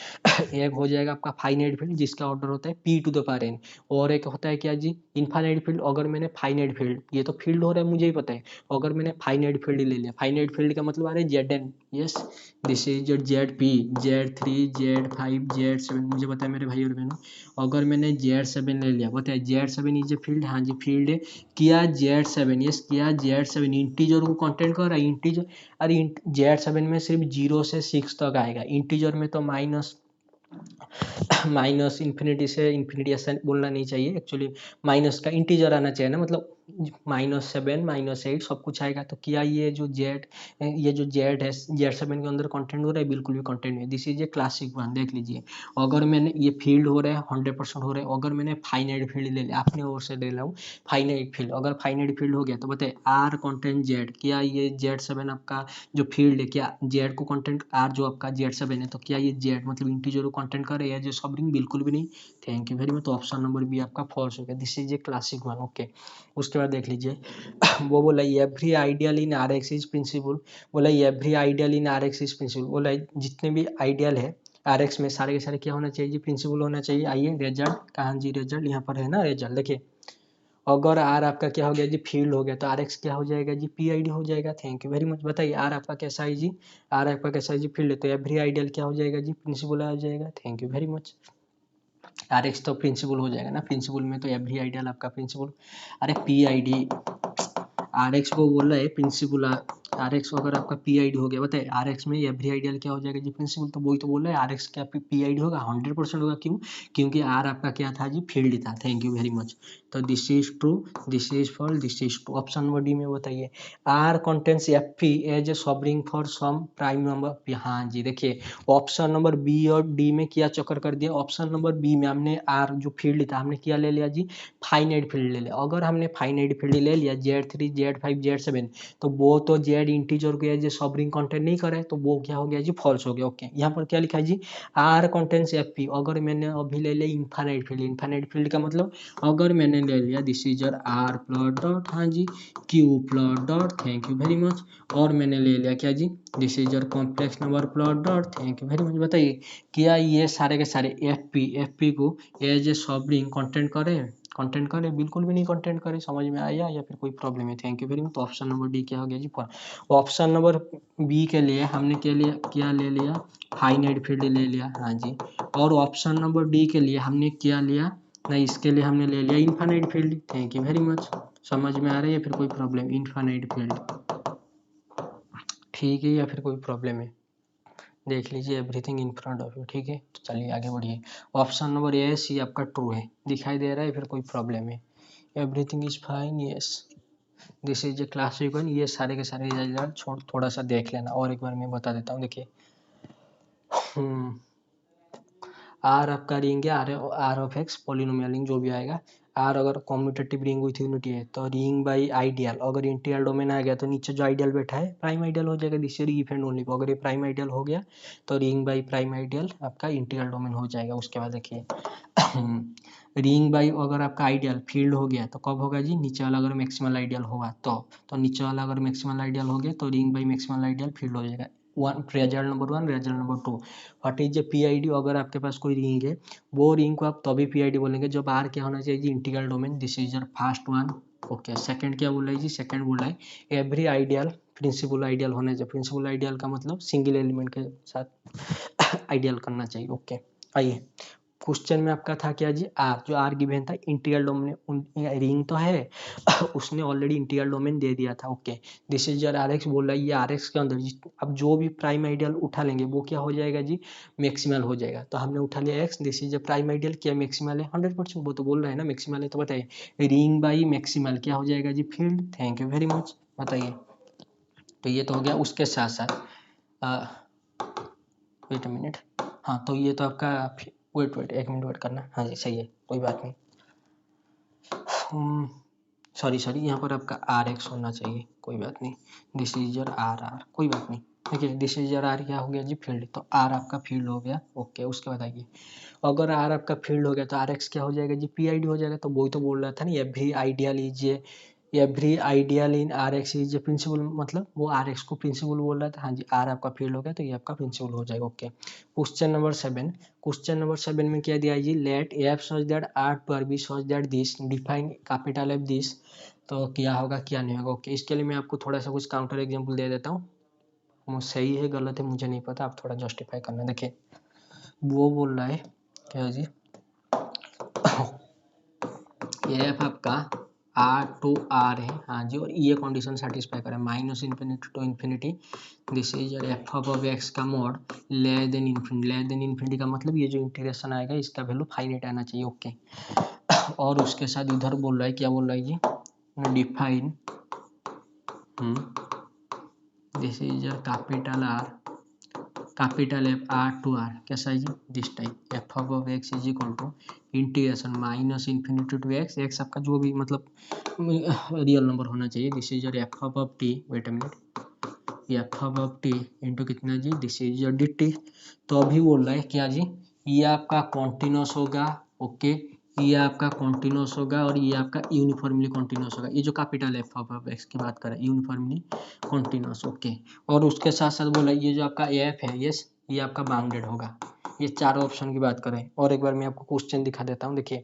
एक हो जाएगा आपका फाइनाइट फील्ड जिसका ऑर्डर होता है P to the power N, और एक होता है क्या जी, इनफाइनाइट फील्ड। अगर मैंने फाइनाइट फील्ड, ये तो फील्ड हो रहा है मुझे ही पता है, अगर मैंने फाइनाइट फील्ड ले लिया, फाइनाइट फील्ड का मतलब आ रहा है Z N, yes this is Z P, Z 3, Z 5, Z 7, मुझे बताया मेरे भाई और बहनों, अगर मैंने जेड 7 ले लिया, बताया जेड 7 इज ए फील्ड, हाँ जी फील्ड है। किया जेड 7, यस किया जेड 7, इंटीजर को कंटेंट कर रहा है, इंटीजर, अरे जेड 7 में सिर्फ 0 से 6 तक आएगा, इंटीजर में तो माइनस इन्फिनिटी से इन्फिनिटी, ऐसा बोलना नहीं चाहिए एक्चुअली, माइनस का इंटीजर आना चाहिए ना, मतलब -7 -8 सब कुछ आएगा। तो क्या ये जो जेड है, जेड 7 के अंदर कंटेंट हो रहा है, बिल्कुल भी कंटेंट नहीं, this is a classic one, देख लीजिए। अगर मैंने ये फील्ड हो रहा है 100% हो रहा है, अगर मैंने फाइनाइट फील्ड ले लिया, अपने ओर से ले रहा हूँ फाइनाइट फील्ड, अगर फाइनाइट फील्ड हो गया तो बताए आर कंटेंट जेड, क्या ये जेड 7 आपका जो फील्ड है, क्या जेड को कंटेंट, आर जो आपका जेड 7 है, तो क्या ये जेड मतलब इंटीजर को कंटेंट कर रहा है, जो सब रिंग बिल्कुल भी नहीं, थैंक यू वेरी मच। तो ऑप्शन नंबर बी आपका फॉल्स हो गया, this is a classic one, okay. उसके बाद देख लीजिए वो बोला every ideal in R X is principal, बोला every ideal in R X is principal, बोला जितने भी आइडियल है आर एक्स में सारे के सारे क्या होना चाहिए जी, प्रिंसिपल होना चाहिए। आइए रिजल्ट, कहाँ जी रिजल्ट, यहाँ पर है ना रिजल्ट, देखिए अगर आर आपका क्या हो गया जी, फील्ड हो गया, तो आर एक्स क्या हो जाएगा जी, पी आई डी हो जाएगा, थैंक यू वेरी मच। बताइए आर आपका कैसा है जी, आर आपका कैसा है जी, फील्ड है, तो एवरी आइडियल क्या हो जाएगा जी, प्रिंसिपल आ जाएगा, thank you very much. R X तो प्रिंसिपल हो जाएगा ना, प्रिंसिपल में तो एवरी आइडियल आपका प्रिंसिपल, अरे P I D, R X को बोल रहा है प्रिंसिपल, आर एक्स अगर आपका पी आई डी हो गया, बताए आर एक्स में एवरी आइडियल क्या हो जाएगा जी, प्रिंसिपल, तो वही तो बोल रहा है आर एक्स क्या पी आई डी होगा, 100% होगा, क्यों, क्योंकि आर आपका क्या था जी, फील्ड था, थैंक यू वेरी मच। तो this is true, this is false, this is true, option number D में बताइए R contents F P as a subring for some prime number, हाँ जी देखिए ऑप्शन नंबर बी और डी में क्या चक्कर कर दिया, ऑप्शन नंबर बी में हमने आर जो फील्ड था हमने क्या ले लिया जी, फाइनाइट फील्ड ले लिया। अगर हमने फाइनाइट फील्ड ले लिया जेड 3, जेड 5, जेड 7, तो वो तो जेड इंटीजर को एज सब रिंग कंटेंट नहीं करे, तो वो क्या हो गया जी, फॉल्स हो गया, ओके। यहाँ पर क्या लिखा है जी, आर कंटेंट्स एफ पी, अगर मैंने अभी ले लिया इनफाइनाइट फील्ड, इनफाइनाइट फील्ड का मतलब अगर मैंने ले लिया this is your R plus dot, हाँ जी Q plus dot, thank you very much, और मैंने ले लिया क्या जी, this is your complex number plus dot, thank you very much. बताइए क्या ये सारे के सारे एफ पी को as a subring content करे, कंटेंट करे, बिल्कुल भी नहीं कंटेंट करे, समझ में आया या फिर कोई प्रॉब्लम है, थैंक यू वेरी मच। तो ऑप्शन नंबर डी क्या हो गया जी, ऑप्शन नंबर बी के लिए हमने के लिए क्या ले लिया, फाइनाइट फील्ड ले लिया, हाँ जी, और ऑप्शन नंबर डी के लिए हमने क्या लिया, नहीं इसके लिए हमने ले लिया infinite field, thank you very much. समझ में आ रहा है या फिर कोई प्रॉब्लम, इनफाइनाइट फील्ड ठीक है या फिर कोई प्रॉब्लम है, देख लीजिए everything in front of you, ठीक है। तो चलिए आगे बढ़िए, ऑप्शन नंबर ए सी आपका ट्रू है, दिखाई दे रहा है, फिर कोई प्रॉब्लम है, everything is fine, yes this is a classic one. ये सारे के सारे रिजल्ट छोड़ थोड़ा सा देख लेना, और एक बार मैं बता देता हूँ, देखिए आर आपका रिंग है, R of X polynomial ring जो भी आएगा, आर अगर कॉम्यूटेटिव रिंग विथ यूनिटी है तो रिंग बाई आइडियल, अगर इंटीरियल डोमेन आ गया तो नीचे जो आइडियल बैठा है प्राइम आइडियल हो जाएगा, दिस इफ एंड ओनली, अगर ये प्राइम आइडियल हो गया तो रिंग बाई प्राइम आइडियल आपका इंटीरियल डोमेन हो जाएगा। उसके बाद देखिए रिंग बाई अगर आपका आइडियल फील्ड हो गया तो कब होगा जी, नीचे वाला अगर मैक्सिमल आइडियल होगा तो नीचे वाला अगर मैक्सिमल आइडियल हो गया तो ring by maximal ideal field हो जाएगा। Result number 1, result number 2, what is a PID, अगर आपके पास कोई रिंग है वो रिंग को आप तभी पीआईडी बोलेंगे जब आर क्या होना चाहिए जी, integral domain, this is your first one, okay. Second क्या बोला है जी, सेकंड बोला है एवरी आइडियल प्रिंसिपल आइडियल होने चाहिए, प्रिंसिपल आइडियल का मतलब सिंगल एलिमेंट के साथ आइडियल करना चाहिए, ओके। आइए क्वेश्चन में आपका था क्या जी, आर, जो आर गिवन था इंटीग्रल डोमेन, रिंग तो है उसने ऑलरेडी इंटीग्रल डोमेन दे दिया था। Okay, this is your R X बोल रहा है, ये आर एक्स के अंदर अब जो भी प्राइम आइडियल उठा लेंगे वो क्या हो जाएगा जी, मैक्सिमल हो जाएगा। तो हमने उठा लिया x, this is prime ideal, क्या मैक्सिमल है 100%, वो तो बोल रहा है ना मैक्सिमल है, तो बताइए रिंग बाई मैक्सिमल क्या हो जाएगा जी, field. Thank you very much, बताइए। तो ये तो हो गया, उसके साथ साथ वेट अ मिनट, हाँ तो ये तो आपका, वेट एक मिनट वेट करना, हाँ जी सही है, कोई बात नहीं, सॉरी यहाँ पर आपका आर एक्स होना चाहिए, कोई बात नहीं, this is your R R, कोई बात नहीं। देखिए दिस इज योर आर क्या हो गया जी, फील्ड, तो आर आपका फील्ड हो गया। ओके, उसके बाद आइए, अगर आर आपका फील्ड हो गया तो आर एक्स क्या हो जाएगा जी, पी आई डी हो जाएगा। तो वही तो बोल रहा था ना, every ideal in R X is a principal, मतलब वो आर एक्स को प्रिंसिपल बोल रहा था। हाँ जी, आर आपका फील्ड हो गया तो ये आपका प्रिंसिपल हो जाएगा। Okay, question number 7, question number 7 में क्या दिया है जी, let F such that R पर B such that this, define capital F this, तो क्या होगा क्या नहीं होगा। ओके, इसके लिए मैं आपको थोड़ा सा कुछ काउंटर एग्जाम्पल दे देता हूँ, वो सही है गलत है मुझे नहीं पता, आप थोड़ा जस्टिफाई करना। देखिए वो बोल रहा है क्या जी, ये एफ आपका आर टू आर है, हाँ जी, और ये कंडीशन सेटिस्फाई करें, minus infinity to infinity, this is your F of x का mod less than infinity, less than infinity का मतलब ये जो इंटीग्रेशन आएगा इसका वैल्यू फाइनाइट आना चाहिए। ओके, और उसके साथ इधर बोल रहा है, क्या बोल रहा है जी, define this is your capital F R to R, कैसा है जी, this type, F of X is equal to integration minus infinity to X, X आपका जो भी मतलब रियल नंबर होना चाहिए, this is your F of T, wait a minute, F of T into कितना जी, this is your D T. तो अभी बोल रहा है क्या जी, ये आपका कॉन्टिन्यूस होगा। ओके, ये आपका कॉन्टिन्यूस होगा और ये आपका यूनिफॉर्मली कॉन्टिन्यूस होगा, ये जो कैपिटल एफ ऑफ एक्स की बात करें, यूनिफॉर्मली कॉन्टिन्यूस। ओके, और उसके साथ साथ बोला ये जो आपका एफ है, ये आपका बाउंडेड होगा। ये चारों ऑप्शन की बात करें, और एक बार मैं आपको क्वेश्चन दिखा देता हूँ। देखिए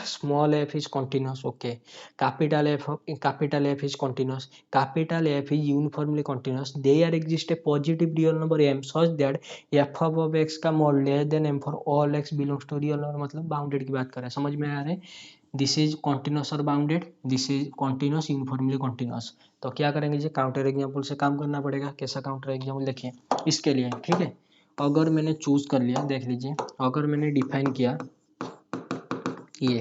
small f is continuous, okay, capital F is continuous, capital F is uniformly continuous, there exists a positive real number m such that f of x का mod less than m for all x belongs to real number, मतलब बाउंडेड की बात कर रहे हैं, समझ में आ रहा है। दिस इज कॉन्टिन्यूस और bounded, this is continuous uniformly continuous. तो क्या करेंगे जी, काउंटर एग्जाम्पल से काम करना पड़ेगा। कैसा काउंटर एग्जाम्पल, देखिए इसके लिए, ठीक है, अगर मैंने चूज कर लिया, देख लीजिए, अगर मैंने डिफाइन किया ये,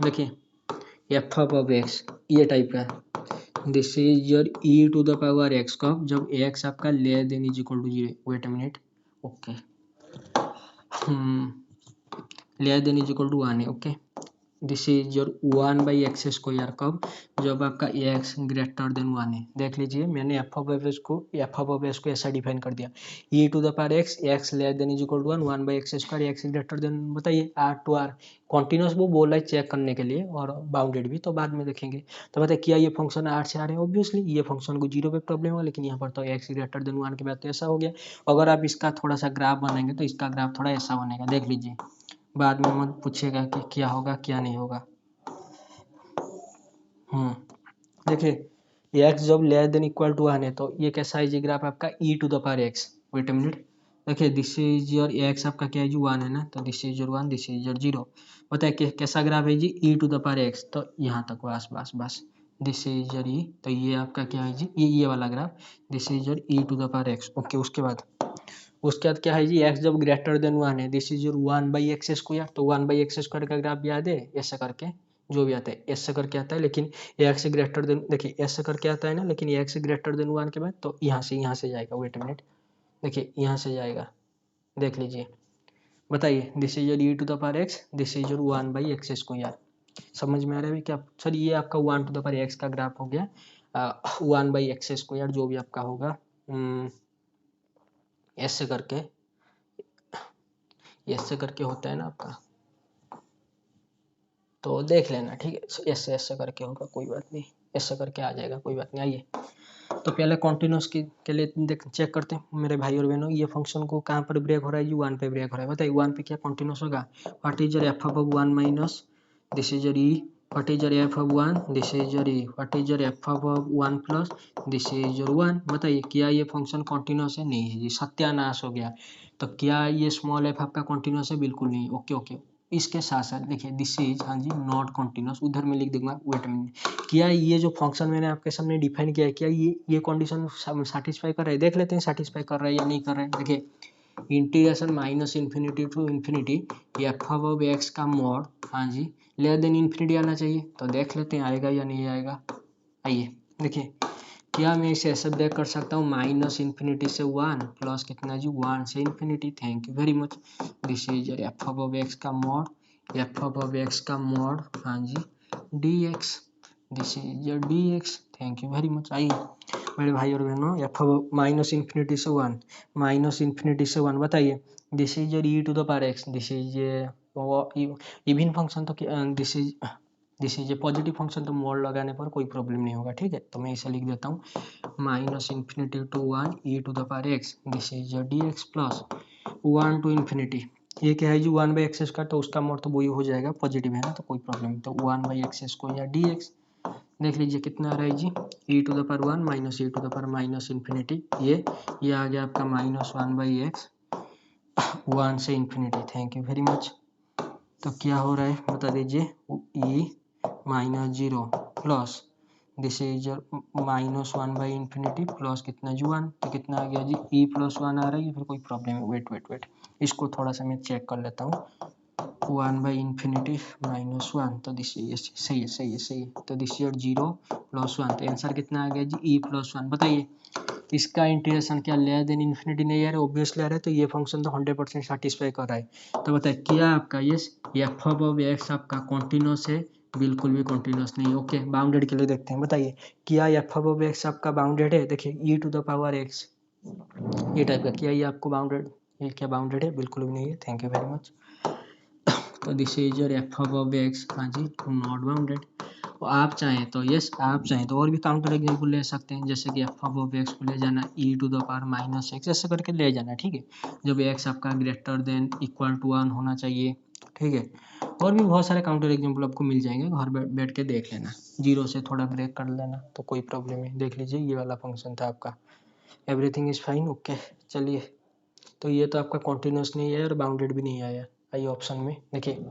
देखिए एफ ऑफ एक्स ये टाइप का, this is your E to the power X का, जब एक्स आपका less than is equal to 0, wait a minute, okay, less than is equal to 1 है। Okay, this is your 1 by x square, कब, जब आपका एक्स ग्रेटर देन 1 है। देख लीजिए मैंने एफ ऑफ एस को ऐसा डिफाइन कर दिया, E to the power X, X less than is equal to 1, 1 by x square, X greater than, बताइए आर टू आर, कॉन्टिन्यूस वो बोल रहा है चेक करने के लिए, और बाउंडेड भी तो बाद में देखेंगे। तो बताइए क्या ये फंक्शन आर से आ रहे हैं, ऑब्वियसली ये फंक्शन को 0 पे प्रॉब्लम होगा, लेकिन यहाँ पर तो एक्स ग्रेटर देन 1 के बाद तो ऐसा हो गया। अगर आप इसका थोड़ा सा ग्राफ बनाएंगे तो इसका ग्राफ थोड़ा ऐसा बनेगा, देख लीजिए, बाद में मत पूछेगा कि क्या होगा क्या नहीं होगा। देखिए एक्स जब लेस देन इक्वल टू 1 है तो ये कैसा है जी ग्राफ आपका, E to the power X, wait a minute, देखिए दिस इज योर एक्स आपका क्या है जी 1 है ना, तो this is your 1, this is your 0, बताइए कैसा ग्राफ है जी, E to the power X, तो यहाँ तक बस बस बस, दिस इज योर ई, तो ये आपका क्या है जी, ये वाला graph, this is your E to the power x. Okay, उसके बाद क्या है जी, एक्स जब ग्रेटर देन 1 है, this is your 1 by x square, तो 1 बाई एक्स स्क्वायर का ग्राफ याद है, ऐसा करके जो भी आता है ऐसा करके आता है, लेकिन एक्स ग्रेटर देन, देखिए ऐसा करके आता है ना, लेकिन एक्स ग्रेटर देन 1 के बाद तो यहाँ से जाएगा, वेट मिनट, देखिए यहाँ से जाएगा, देख लीजिए, बताइए this is your E to the power x, this is your 1 by x square, समझ में आ रहा है क्या सर, ये आपका 1 टू द पावर एक्स का ग्राफ हो गया, 1 बाई एक्स स्क्वायर जो भी आपका होगा, ऐसे करके होता है ना आपका, तो देख लेना, ठीक है, ऐसे करके होगा, कोई बात नहीं, ऐसे करके आ जाएगा, कोई बात नहीं। आइए तो पहले कॉन्टिन्यूस के लिए देख चेक करते हैं मेरे भाई और बहनों, ये फंक्शन को कहाँ पर ब्रेक हो रहा है जी, 1 पे ब्रेक हो रहा है, बताइए 1 पे क्या कॉन्टिन्यूस होगा, what is your F of 1 minus, this is your E what is your F of 1, this is your A, what is your F of 1 plus this is your 1। बताइए क्या ये फंक्शन कॉन्टिन्यूस है? नहीं है जी, सत्यानाश हो गया। तो क्या ये स्मॉल एफ आपका कॉन्टिन्यूस है? बिल्कुल नहीं। ओके ओके, इसके साथ साथ देखिए दिस इज, हाँ जी, नॉट कॉन्टिन्यूस, उधर में लिख दूंगा। वेट मिनट, क्या ये जो फंक्शन मैंने आपके सामने डिफाइन किया है, क्या ये कंडीशन सेटिस्फाई कर रहा है? देख लेते हैं सेटिस्फाई कर रहा है या नहीं कर रहा है। देखिए integration minus infinity to infinity f of x का मॉड, हाँ जी, लेस देन इन्फिनिटी आना चाहिए। तो देख लेते हैं आएगा या नहीं आएगा। आइए देखिए, क्या मैं इसे ऐसे ब्रेक कर सकता हूँ? माइनस इन्फिनिटी से 1 प्लस कितना जी, 1 से इन्फिनिटी। Thank you very much. This is F of x का मॉड, एफ ऑफ एक्स का मॉड, हाँ जी, D X, this is D X. Thank you very much. आइए मेरे भाई और बहनों, एफ ऑफ माइनस इन्फिनिटी से 1, माइनस इन्फिनिटी से 1, बताइए this is your E to the power x, this is even function. तो this is a positive function, तो मोड लगाने पर कोई प्रॉब्लम नहीं होगा। ठीक है, तो मैं इसे लिख देता हूँ minus infinity to 1 e to the power x, this is D x plus 1 to infinity. ये क्या है जी, 1 बाई एक्स स्क्वायर, तो उसका मोड तो वही हो जाएगा, पॉजिटिव है ना, तो कोई प्रॉब्लम नहीं। तो 1 बाई एक्स स्क्वायर या डी एक्स, देख लीजिए कितना आ रहा है जी, E to the power 1 minus E to the power minus infinity. ये आ गया आपका माइनस 1 बाई एक्स, 1 से इन्फिनिटी। Thank you very much. तो क्या हो रहा है बता दीजिए, E minus 0 plus this is minus 1 by infinity plus कितना जी 1, तो कितना आ गया जी, ई प्लस 1 आ रहा है, या फिर कोई प्रॉब्लम है? वेट वेट वेट, इसको थोड़ा सा मैं चेक कर लेता हूँ। 1 बाई इन्फिनिटी माइनस 1, तो दिस सही है सही है सही है। तो दिस इज 0 प्लस 1, तो आंसर कितना आ गया जी, ई प्लस 1। बताइए इसका इंटीग्रेशन क्या लेयर देन इन्फिनिटी नहीं आ रहा है? ऑब्वियसली आ रहा है, तो ये फंक्शन तो 100% सेटिस्फाई कर रहा है। तो बताइए क्या आपका ये एफ ऑफ एक्स आपका कॉन्टिन्यूस है? बिल्कुल भी कॉन्टिन्यूस नहीं। ओके, बाउंडेड के लिए देखते हैं। बताइए क्या एफ ऑफ एक्स आपका बाउंडेड है? देखिए ई टू द पावर एक्स, ये टाइप का, क्या ये आपको बाउंडेड, ये क्या बाउंडेड है? बिल्कुल भी नहीं है। Thank you very much. तो this is your F of X, हाँ जी, नॉट बाउंडेड। तो आप चाहें तो यस, आप चाहें तो और भी काउंटर एग्जाम्पल ले सकते हैं, जैसे कि एफ ऑफ एक्स को ले जाना E to the power minus X, ऐसे करके ले जाना। ठीक है, जब एक्स आपका ग्रेटर देन इक्वल टू 1 होना चाहिए। ठीक है, और भी बहुत सारे काउंटर एग्जाम्पल आपको मिल जाएंगे, घर बैठ के देख लेना, जीरो से थोड़ा ब्रेक कर लेना, तो कोई प्रॉब्लम नहीं। देख लीजिए ये वाला फंक्शन था आपका, एवरीथिंग इज फाइन। ओके चलिए, तो ये तो आपका कॉन्टिन्यूस नहीं है और बाउंडेड भी नहीं आया। आइए ऑप्शन में देखिए,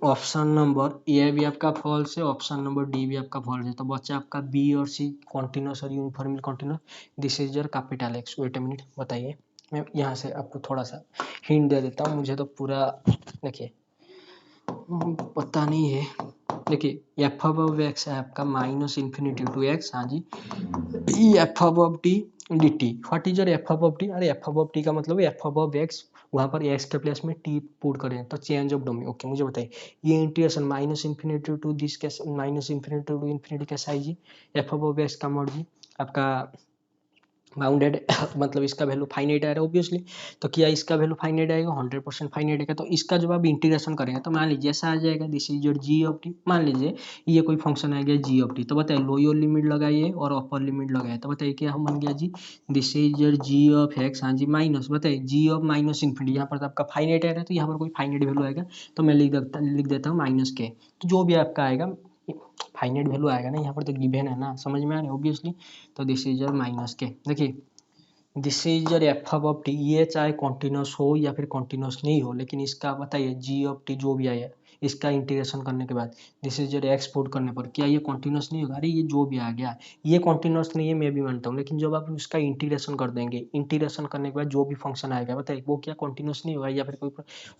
ऑप्शन नंबर ए भी आपका फॉल्स है, ऑप्शन नंबर डी भी आपका फॉल्स है। तो बच्चा आपका बी और सी कॉन्टिन्यूस और uniformly continuous, this is your capital x. Wait a minute, बताइए मैं यहाँ से आपको थोड़ा सा हिंट दे देता हूँ, मुझे तो पूरा देखिए पता नहीं है। देखिए एफ ऑफ एक्स है आपका माइनस इन्फिनिटी टू एक्स, हाँ जी, F of T D T. What is your F of T? अरे एफ ऑफ टी का मतलब है एफ ऑफ एक्स, वहाँ पर एक्स के प्लेस में टी पुट करें तो चेंज ऑफ डोमेन। ओके मुझे बताइए ये integration minus infinity to this कैसे, माइनस इन्फिनिटी टू इन्फिनिटी कैसा है जी, एफ ऑफ एक्स का मॉड जी आपका बाउंडेड मतलब इसका वैल्यू फाइनाइट आ रहा है ऑब्वियसली। तो क्या इसका वैल्यू फाइनाइट आएगा? 100% फाइनाइट आएगा। तो इसका जब आप इंटीग्रेशन करेंगे तो मान लीजिए ऐसा आ जाएगा, this is your ji of t. मान लीजिए ये कोई फंक्शन आ गया जी ऑफ टी, तो बताइए लोअर लिमिट लगाइए और अपर लिमिट लगाइए, तो बताइए क्या बन गया जी, this is your ji of X, हाँ जी, माइनस बताइए जी ऑफ माइनस इन्फिनिटी, यहाँ पर तो आपका फाइनाइट आ रहा है, तो यहाँ पर कोई फाइनाइट वैल्यू आएगा, तो मैं लिख देता हूँ माइनस के। तो जो भी आपका आएगा फाइनाइट वैल्यू आएगा ना, यहाँ पर तो गिवन है ना, समझ में आ रहा है ऑब्वियसली। तो दिस इज योर माइनस के। देखिए this is your F of T, ये चाहे कॉन्टिन्यूस हो या फिर कॉन्टिन्यूस नहीं हो, लेकिन इसका बताइए जी ऑफ टी जो भी आया इसका इंटीग्रेशन करने के बाद this is your x put करने पर क्या ये कॉन्टिन्यूस नहीं होगा? अरे ये जो भी आ गया ये कॉन्टिन्यूस नहीं है, मैं भी मानता हूँ, लेकिन जब आप उसका इंटीग्रेशन कर देंगे, इंटीग्रेशन करने के बाद जो भी फंक्शन आएगा बताइए वो क्या कॉन्टिन्यूस नहीं होगा या फिर कोई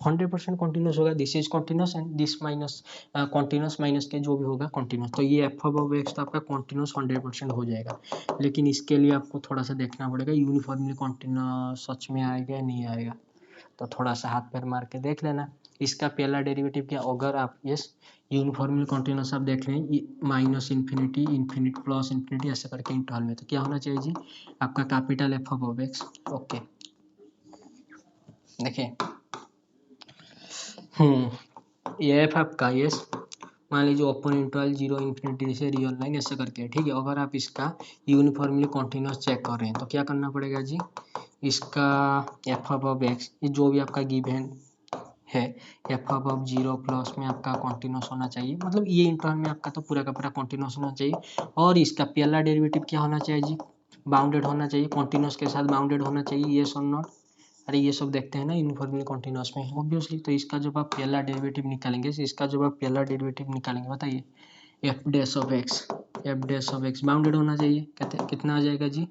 100% कॉन्टिन्यूस होगा? This is continuous and this minus continuous minus के जो भी होगा कॉन्टिन्यूस। तो ये एफ ऑफ एक्स तो आपका कॉन्टिन्यूस 100% हो जाएगा, लेकिन इसके लिए आपको थोड़ा सा देखना पड़ेगा यूनिफॉर्मली कॉन्टिन्यूस सच में आएगा या नहीं आएगा। तो थोड़ा सा हाथ पैर मार के देख लेना। इसका पहला डेरिवेटिव क्या, अगर आप यस यूनिफॉर्मली कॉन्टिन्यूस आप देख रहे हैं minus infinity infinity plus infinity ऐसे करके इंटरवल में, तो क्या होना चाहिए जी आपका capital F of x. Okay देखिए ये एफ आपका यस मान लीजिए ओपन इंटरवल 0 इन्फिनिटी से रियल लाइन ऐसे करके, ठीक है। अगर आप इसका यूनिफॉर्मली कॉन्टिन्यूस चेक कर रहे हैं तो क्या करना पड़ेगा जी, इसका एफ ऑफ एक्स ये जो भी आपका गिवन है, एफ अब 0 प्लस में आपका कॉन्टिन्यूस होना चाहिए, मतलब ये इंटरवल में आपका तो पूरा का पूरा कॉन्टिन्यूस होना चाहिए। और इसका पहला डेरिवेटिव क्या होना चाहिए जी, बाउंडेड होना चाहिए, कॉन्टिन्यूस के साथ बाउंडेड होना चाहिए, यस और नॉट। अरे ये सब देखते हैं ना यूनिफॉर्मली कॉन्टिन्यूस में ऑब्वियसली। तो इसका जब आप पहला डेरिवेटिव निकालेंगे, बताइए F dash of X, bounded होना चाहिए, कहते हैं कितना आ जाएगा जी,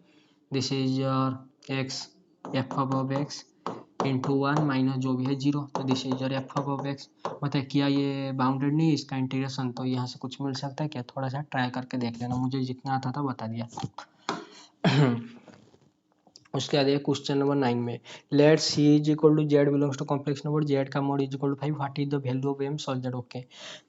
this is your X, F अब एक्स इंटू 1 माइनस जो भी है 0, तो दिस इज योर एफ अब एक्स। बताइए क्या ये बाउंडेड नहीं है इसका इंटीग्रेशन, तो यहाँ से कुछ मिल सकता है क्या, थोड़ा सा ट्राई करके देख लेना, मुझे जितना आता था बता दिया। उसके बाद क्वेश्चन नंबर 9 में, let C is equal to Z belongs to complex number, Z का mod is equal to 5, what is the value of M solve that, okay.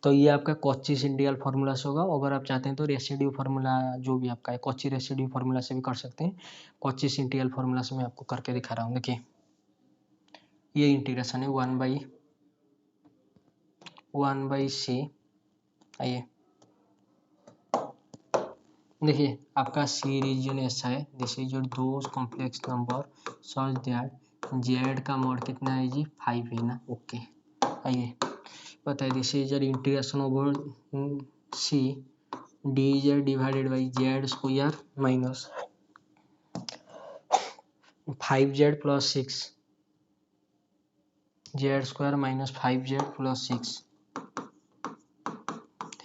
तो ये आपका कॉची इंटीग्रल फार्मूला से होगा, अगर आप चाहते हैं तो रेसिड्यू फार्मूला जो भी आपका है, कॉची रेसिड्यू फार्मूला से भी कर सकते हैं, कॉची इंटीग्रल फार्मूला से मैं आपको करके दिखा रहा हूँ। देखिए ये इंटीग्रेशन है 1/c, आइए देखिए आपका सी रीजन ऐसा है, this is your those complex number such that z का मॉड कितना है जी 5 है ना, ओके। आइए बताइए this is your integration over C d z divided by z square minus 5z plus 6 z square minus 5z plus 6,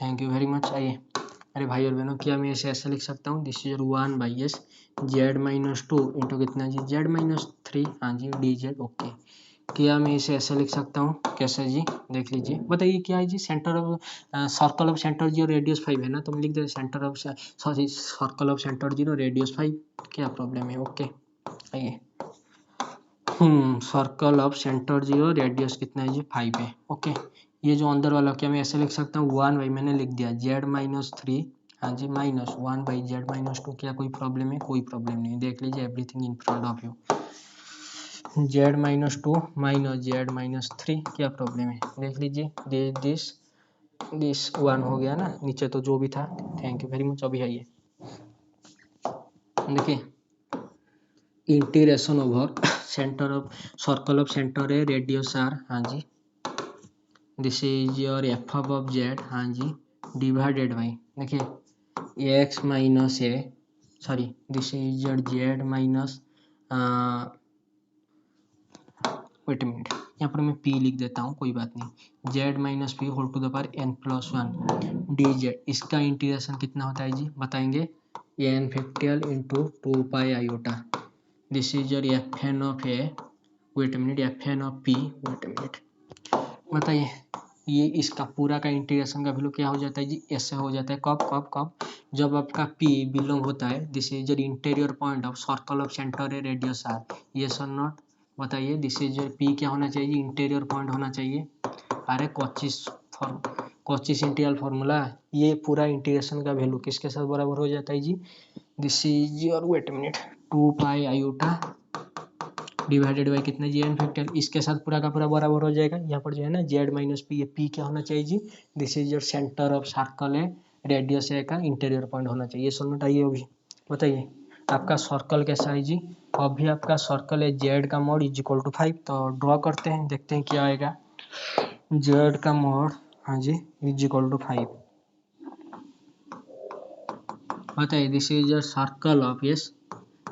thank you very much. आइए अरे भाई और बहनों, क्या मैं इसे ऐसे लिख सकता हूँ, this is 1/s Z minus 2 into कितना जी जेड माइनस 3, हाँ जी डी जेड, ओके। क्या मैं इसे ऐसे लिख सकता हूँ, कैसे जी, देख लीजिए, बताइए क्या है जी, centre of circle of centre 0 radius 5 है ना, तो हम लिख देते centre of sorry circle of centre 0 radius 5, क्या प्रॉब्लम है, ओके। आइए सर्कल ऑफ सेंटर 0 रेडियस कितना है जी 5 है, ओके। ये जो अंदर वाला क्या मैं ऐसे लिख सकता हूँ 1 मैंने लिख दिया जेड माइनस 3, हाँ जी माइनस 1/z माइनस 2, क्या कोई प्रॉब्लम है, कोई प्रॉब्लम नहीं, देख लीजिए everything in front of you, Z minus 2 minus Z minus 3, क्या प्रॉब्लम है, देख लीजिए दिस 1 हो गया ना, नीचे तो जो भी था, थैंक यू वेरी मच। अभी आइए देखिए integration over centre of circle of centre है रेडियस आर, हाँ जी this is your F of Z, हाँ जी डिवाइडेड बाई देखिए X minus A, sorry this is your Z minus, wait minute, यहाँ पर मैं p लिख देता हूँ, कोई बात नहीं, z minus p whole to the power n plus 1 d z, इसका इंटीग्रेशन कितना होता है जी बताएंगे, n factorial into 2 pi iota, this is your f n of a, wait minute f n of p, wait minute, बताइए ये इसका पूरा का इंटीग्रेशन का वैल्यू क्या हो जाता है जी, ऐसे हो जाता है, कब जब आपका p बिलोंग होता है, this is your interior point of circle of centre है रेडियस आर, यस और नॉट, बताइए दिस इज योर p क्या होना चाहिए, इंटीरियर पॉइंट होना चाहिए, अरे कोचिस इंटीग्रल फार्मूला, ये पूरा इंटीग्रेशन का वैल्यू किसके साथ बराबर हो जाता है जी, this is your wait minute 2 pi iota divided by कितना जी एन फैक्टर, इसके साथ पूरा का पूरा बराबर हो जाएगा, यहाँ पर जो है ना जेड माइनस पी, ये पी क्या होना चाहिए जी, this is your centre of circle है रेडियस है का इंटीरियर पॉइंट होना चाहिए, समझ आइए। अभी बताइए आपका सर्कल कैसा है जी, अभी आपका सर्कल है जेड का मोड इज इक्वल टू 5, तो ड्रॉ करते हैं देखते हैं क्या आएगा, जेड का मोड हाँ जी इज इक्वल टू 5, बताइए this is your circle of yes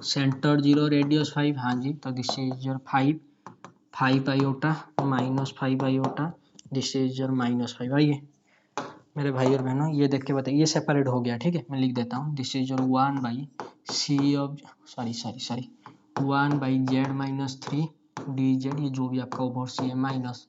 centre 0 radius 5, हाँ जी तो this is your 5 iota minus 5 iota, this is your minus 5, आइए मेरे भाई और बहनों ये देख के बताइए, ये सेपरेट हो गया, ठीक है मैं लिख देता हूँ, this is your 1/c of sorry 1/z minus 3 D Z, ये जो भी आपका ओवर सी है minus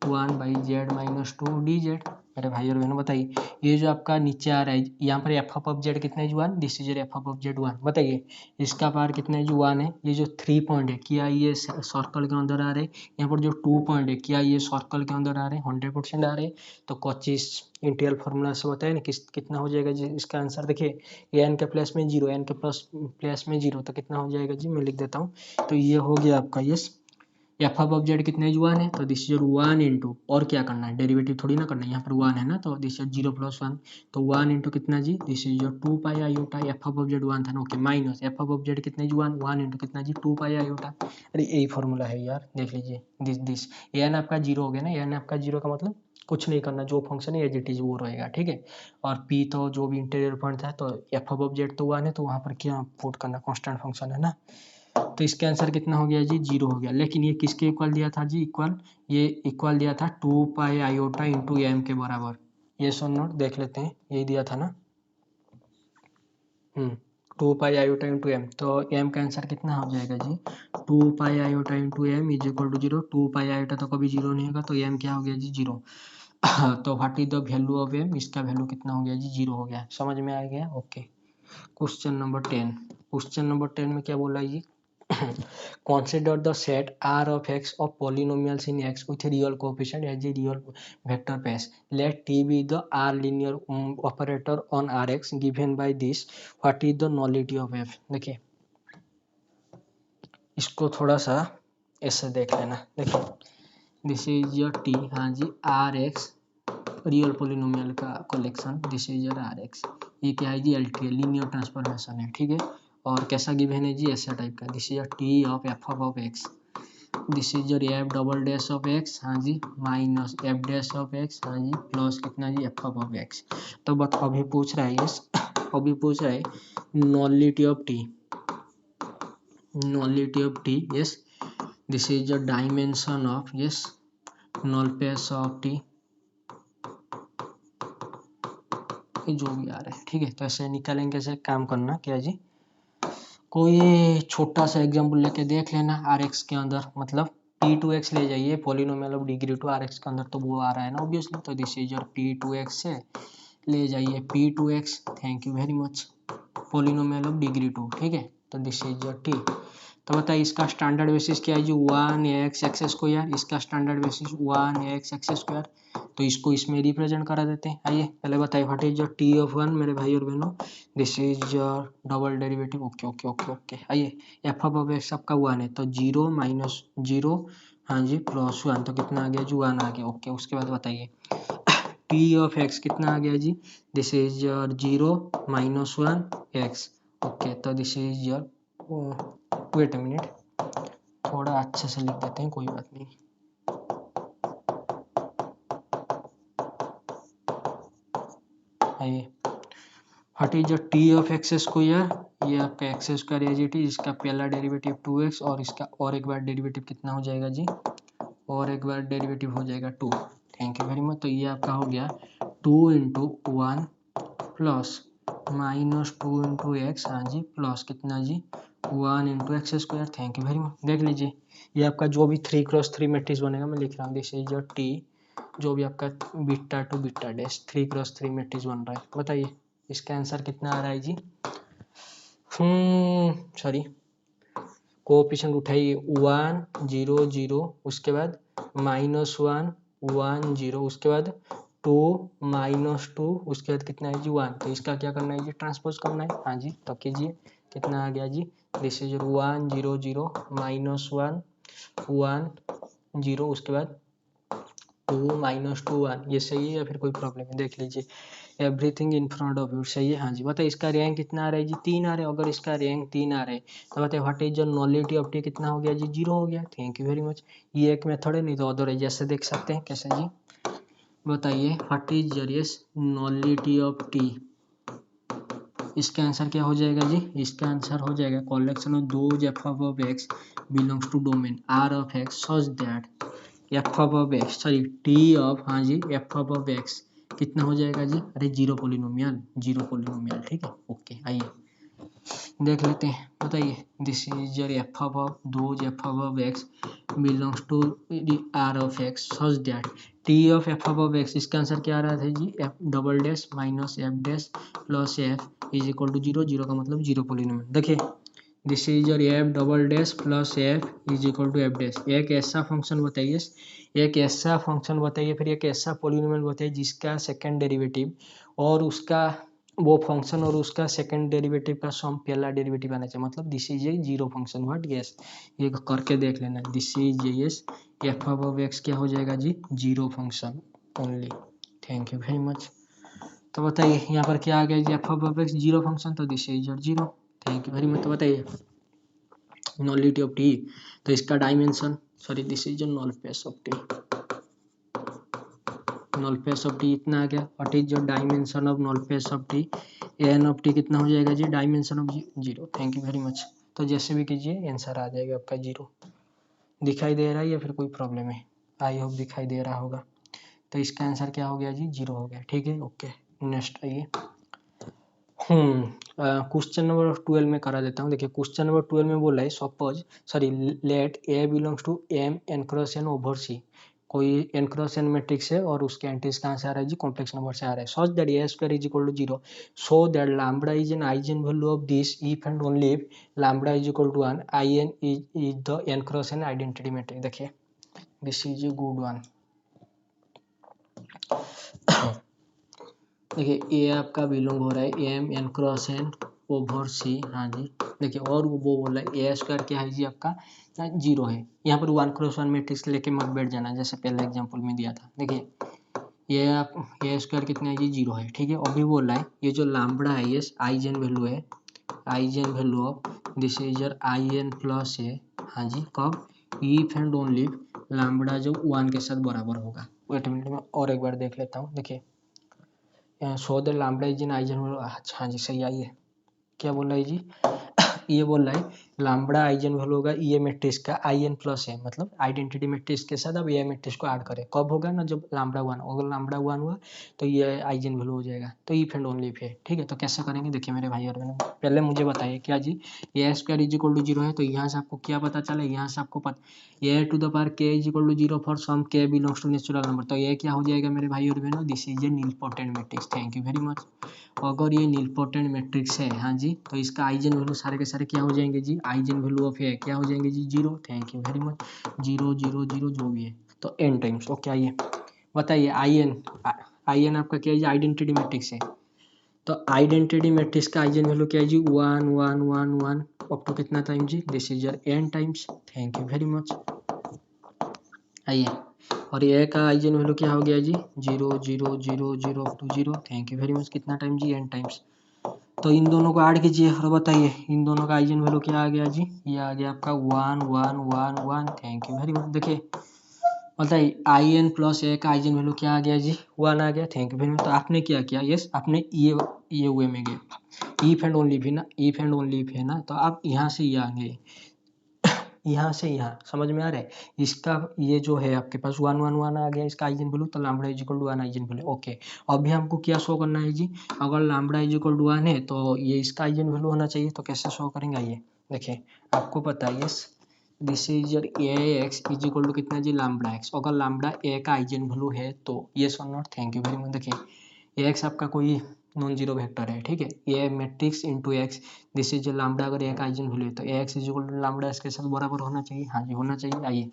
1/z minus 2 D Z, मेरे भाई और बहनों बताइए ये जो आपका नीचे आ रहा है यहाँ पर एफ ऑफ जेड कितना है जी 1, this is F of Z 1, बताइए इसका पावर कितना है जी 1 है, ये जो 3 पॉइंट है क्या ये सर्कल के अंदर आ रहे हैं, यहाँ पर जो 2 पॉइंट है क्या ये सर्कल के अंदर आ रहे हैं, 100% आ रहे हैं, तो कोचिस इंटीग्रल फार्मूला से बताया ना कितना हो जाएगा जी, इसका आंसर देखिए ये n के प्लस में 0 n के प्लस में 0, तो कितना हो जाएगा जी मैं लिख देता हूँ, तो ये हो गया आपका यस एफ ऑफ जेड कितना है 1 है, तो दिस इज 1 इंटू, और क्या करना है, डेरिवेटिव थोड़ी ना करना है, यहाँ पर 1 है ना, तो दिस इज 0 प्लस 1, तो 1 इंटू कितना जी, this is 2 pi iota, F of Z 1 था ना, okay, minus F of Z कितना जी 1, 1 इंटू कितना जी 2 पाई आयोटा। अरे यही फॉर्मूला है यार, देख लीजिए, दिस एन आपका 0 हो गया ना, एन आपका 0 का मतलब कुछ नहीं करना, जो फंक्शन है एज इट इज वो रहेगा, ठीक है। और पी तो जो भी इंटीरियर पॉइंट था, तो एफ ऑफ जेड तो 1 है, तो वहाँ पर क्या पुट करना, कांस्टेंट फंक्शन है ना, तो इसका आंसर कितना हो गया जी 0 हो गया। लेकिन ये किसके इक्वल दिया था जी, इक्वल, ये इक्वल दिया था 2 पाई आयोटा इंटू एम के बराबर। ये सुन नोट देख लेते हैं, यही दिया था ना, 2 पाई आयोटा इंटू एम, तो एम का आंसर कितना हो जाएगा जी 2 pi iota into m is equal to 0। 2 pi iota तो कभी 0 नहीं होगा, तो एम क्या हो गया जी 0। तो what is the value of m, इसका वैल्यू कितना हो गया जी 0 हो गया, समझ में आ गया, okay. Question number 10, question number 10 में क्या बोला है जी, consider the set R of x of polynomials in x with real coefficient as a real vector space. Let T be the R linear operator on Rx given by this. What is the nullity of f? देखिए इसको थोड़ा सा ऐसे देख लेना, देखिए दिस इज योर टी, हाँ जी, आर एक्स रियल पोलिनोमियल का collection, this is your R x, ये क्या है जी एल टी, लीनियर ट्रांसफॉर्मेशन है, ठीक है। और कैसा गिवन है जी, ऐसा टाइप का, this is your T of F of X, this is your F double dash of X, हाँ जी, minus F dash of X, हाँ जी, प्लस कितना जी एफ ऑफ एक्स। तो बट अभी पूछ रहा है, यस अभी पूछ रहा है nullity of T, nullity of T, yes, this is your dimension of, yes, null space of T, जो भी आ रहा है, ठीक है। तो ऐसे निकालेंगे, ऐसे काम करना क्या जी, कोई छोटा सा एग्जांपल लेके देख लेना, आर एक्स के अंदर मतलब पी टू एक्स ले जाइए, polynomial of degree two R x के अंदर, तो वो आ रहा है ना ऑब्वियसली, तो this is your P two x से ले जाइए P two x, thank you very much, polynomial of degree two, ठीक है, तो दिस इज योर टी। तो बताइए इसका स्टैंडर्ड बेसिस क्या है जी 1x एक्स स्क्वायर, इसका standard basis 1x x square, तो इसको इसमें रिप्रेजेंट करा देते हैं। आइए पहले बताइए what is your T of 1 मेरे भाई और बहनों, this is your double derivative, okay okay okay okay. आइए एफ ऑफ एक्स आपका 1 है, तो 0 माइनस 0, हाँ जी, प्लस 1, तो कितना आ गया जी 1 आ गया, ओके। उसके बाद बताइए टी ऑफ एक्स कितना आ गया जी, this is your 0 minus 1 X, okay, तो this is your, wait a minute, थोड़ा अच्छे से लिख देते हैं, कोई बात नहीं। आइए what is your T of x square, ये आपका x square as it is, इसका पहला डेरिवेटिव 2x, और इसका और एक बार डेरिवेटिव कितना हो जाएगा जी, और एक बार डेरिवेटिव हो जाएगा 2, थैंक यू वेरी मच। तो ये आपका हो गया 2 into 1 plus minus 2 into x, हाँ जी, प्लस कितना जी 1 into x square, thank you very much. देख लीजिए ये आपका जो भी 3x3 मैट्रिक्स बनेगा, मैं लिख रहा हूँ, दिस इज योर टी, जो भी आपका beta two beta dash 3x3 matrix बन रहा है। बताइए इसका आंसर कितना आ रहा है जी, सॉरी, कोएफिशिएंट उठाइए 1 0 0, उसके बाद -1 1 0, उसके बाद 2 -2, उसके बाद कितना है जी 1, तो इसका क्या करना है जी ट्रांसपोज करना है, हाँ जी, तो कीजिए कितना आ गया जी, दिस इज 1 0 0 -1 1 0, उसके बाद 2 -2 1, ये सही है या फिर कोई प्रॉब्लम है, देख लीजिए everything in front of you, सही है, हाँ जी। बताइए इसका रैंक कितना आ रहा है जी 3 आ रहा है, अगर इसका रैंक 3 आ रहा है तो बताइए what is the nullity of T, कितना हो गया जी 0 हो गया, थैंक यू वेरी मच। ये एक मेथड है, नहीं तो अदर जैसे देख सकते हैं, कैसे जी, बताइए what is yes nullity of T, इसका आंसर क्या हो जाएगा जी, इसका आंसर हो जाएगा collection of those F of X belongs to domain R of X such that F of X, sorry T of, हाँ जी, एफ ऑफ एक्स कितना हो जाएगा जी, अरे जीरो पोलिनोमियल, जीरो पोलिनोमियल, ठीक है, ओके। आइए देख लेते हैं, बताइए this is your F of those F of X belongs to R of X such that T of F of X, इसका आंसर क्या आ रहा था जी F double dash minus F dash plus F is equal to 0, 0 का मतलब जीरो पोलिनोमियल। देखिए this is your F double dash plus F is equal to F dash, एक ऐसा फंक्शन बताइए, एक ऐसा फंक्शन बताइए, फिर एक ऐसा पोलिनोमियल बताइए जिसका सेकंड डेरिवेटिव और उसका वो फंक्शन और उसका सेकंड डेरिवेटिव का सम पहला डेरिवेटिव आना चाहिए, मतलब this is a zero function. What? Yes, ये करके देख लेना। This is yes F of X क्या हो जाएगा जी? Zero function only. Thank you very much. तो बताइए यहाँ पर क्या आ गया जी? F of X zero function, तो this is zero. Thank you very much. तो बताइए नॉलिटी ऑफ टी, तो इसका dimension, sorry this is null space of T, null space of T इतना आ गया। What is your dimension of null space of T? N of T कितना हो जाएगा जी? Dimension of zero. Thank you very much. तो जैसे भी कीजिए आंसर आ जाएगा आपका जीरो। दिखाई दे रहा है या फिर कोई प्रॉब्लम है? आई होप दिखाई दे रहा होगा। तो इसका आंसर क्या हो गया जी? जीरो हो गया। ठीक है, ओके। नेक्स्ट आइए। क्वेश्चन नंबर 12 में करा देता हूँ। देखिए क्वेश्चन नंबर 12 में बोला है suppose, sorry, let A belongs to M N cross N over C. कोई एन क्रॉस एन मैट्रिक्स है और उसके एंट्रीज कहाँ से आ रहा है जी? कॉम्प्लेक्स नंबर से आ रहा है। Such that A square is equal to zero, so that lambda is an eigen value of this if and only if lambda is equal to 1, I N is the N cross N identity matrix. देखिए this is a good one. देखिए ए आपका बिलोंग हो रहा है M N cross N over C. हाँ जी, देखिए और वो बोल रहा है ए स्क्वायर क्या है जी? आपका जीरो है। यहाँ पर 1 क्रॉस 1 मैट्रिक्स लेके मत बैठ जाना, जैसे पहले एग्जांपल में दिया था। देखिए ये आप ए स्क्वायर कितना है जी? जीरो है। ठीक है, अभी बोल रहा है ये जो लैम्बडा है ये आइजेन वैल्यू है, eigen value of this is your I N plus A. हाँ जी, कब? इफ एंड ओनली लैम्बडा जो 1 के साथ बराबर होगा। वेट मिनट में और एक बार देख लेता हूँ। देखिए so the lambda is N eigen value. अच्छा हाँ जी, सही आई है। क्या बोल रहा है जी? ये बोल रहा है लैम्बडा आइजेन वैल्यू होगा ये मैट्रिक्स का आई एन प्लस है, मतलब आइडेंटिटी मैट्रिक्स के साथ अब ये मैट्रिक्स को ऐड करें। कब होगा ना? जब लैम्बडा 1। अगर लैम्बडा 1 हुआ तो ये आइजेन वैल्यू हो जाएगा। तो इफ एंड ओनली इफ है। ठीक है, तो कैसे करेंगे? देखिए मेरे भाई और बहनों, पहले मुझे बताइए क्या जी? A square is equal to zero है, तो यहाँ से आपको क्या पता चला? यहाँ से आपको पता A to the power k is equal to zero for some k belongs to natural number. तो ये क्या हो जाएगा मेरे भाई और बहनों? This is a nilpotent matrix. Thank you very much. अगर ये नीलपोटेंट मैट्रिक्स है, हाँ जी, तो इसका आइजेन वैल्यू सारे के सारे क्या हो जाएंगे जी? आइजेन वैल्यू ऑफ ए क्या हो जाएंगे जी? Zero. Thank you very much. Zero zero zero जो भी है, तो एन टाइम्स। ओके आइए बताइए आई एन आपका क्या है जी? आइडेंटिटी मैट्रिक्स है। तो आइडेंटिटी मैट्रिक्स का आइजेन वैल्यू क्या है जी? 1 1 1 1 अप टू कितना टाइम जी? This is your N times. Thank you very much. आइए, और ये का आइजेन वैल्यू क्या हो गया जी? Zero zero zero zero up to zero. Thank you very much. कितना टाइम जी? N times. तो इन दोनों को ऐड कीजिए और बताइए इन दोनों का आइजेन वैल्यू क्या आ गया जी? ये आ गया आपका 1 1 1 1। Thank you very much. देखिए बताइए आई एन प्लस ए का आइजेन वैल्यू क्या आ गया जी? 1 आ गया। Thank you very much. तो आपने क्या किया? यस, आपने ये वे में गए, इफ एंड ओनली भी ना, इफ एंड ओनली इफ है ना, तो आप यहाँ से ये आ गए, यहाँ से यहाँ। समझ में आ रहा है? इसका ये जो है आपके पास 1 1 1 आ गया इसका आइजेन वैल्यू, तो lambda is equal to 1 eigen value. Okay, अभी हमको क्या शो करना है जी? अगर लैम्बडा इज इक्वल टू 1 है तो ये इसका आइजेन वैल्यू होना चाहिए। तो कैसे शो करेंगे? आइए देखिए, आपको पता है yes this is your A X is equal to कितना जी? Lambda X. अगर लैम्बडा ए का आइजेन वैल्यू है तो यस और not. Thank you very much. देखिए एक्स आपका कोई नॉन जीरो वेक्टर है। ठीक है, A matrix into X, this is lambda. अगर ए का आइजेन वैल्यू है तो A X is equal to lambda इसके साथ बराबर होना चाहिए। हाँ जी, होना चाहिए। आइए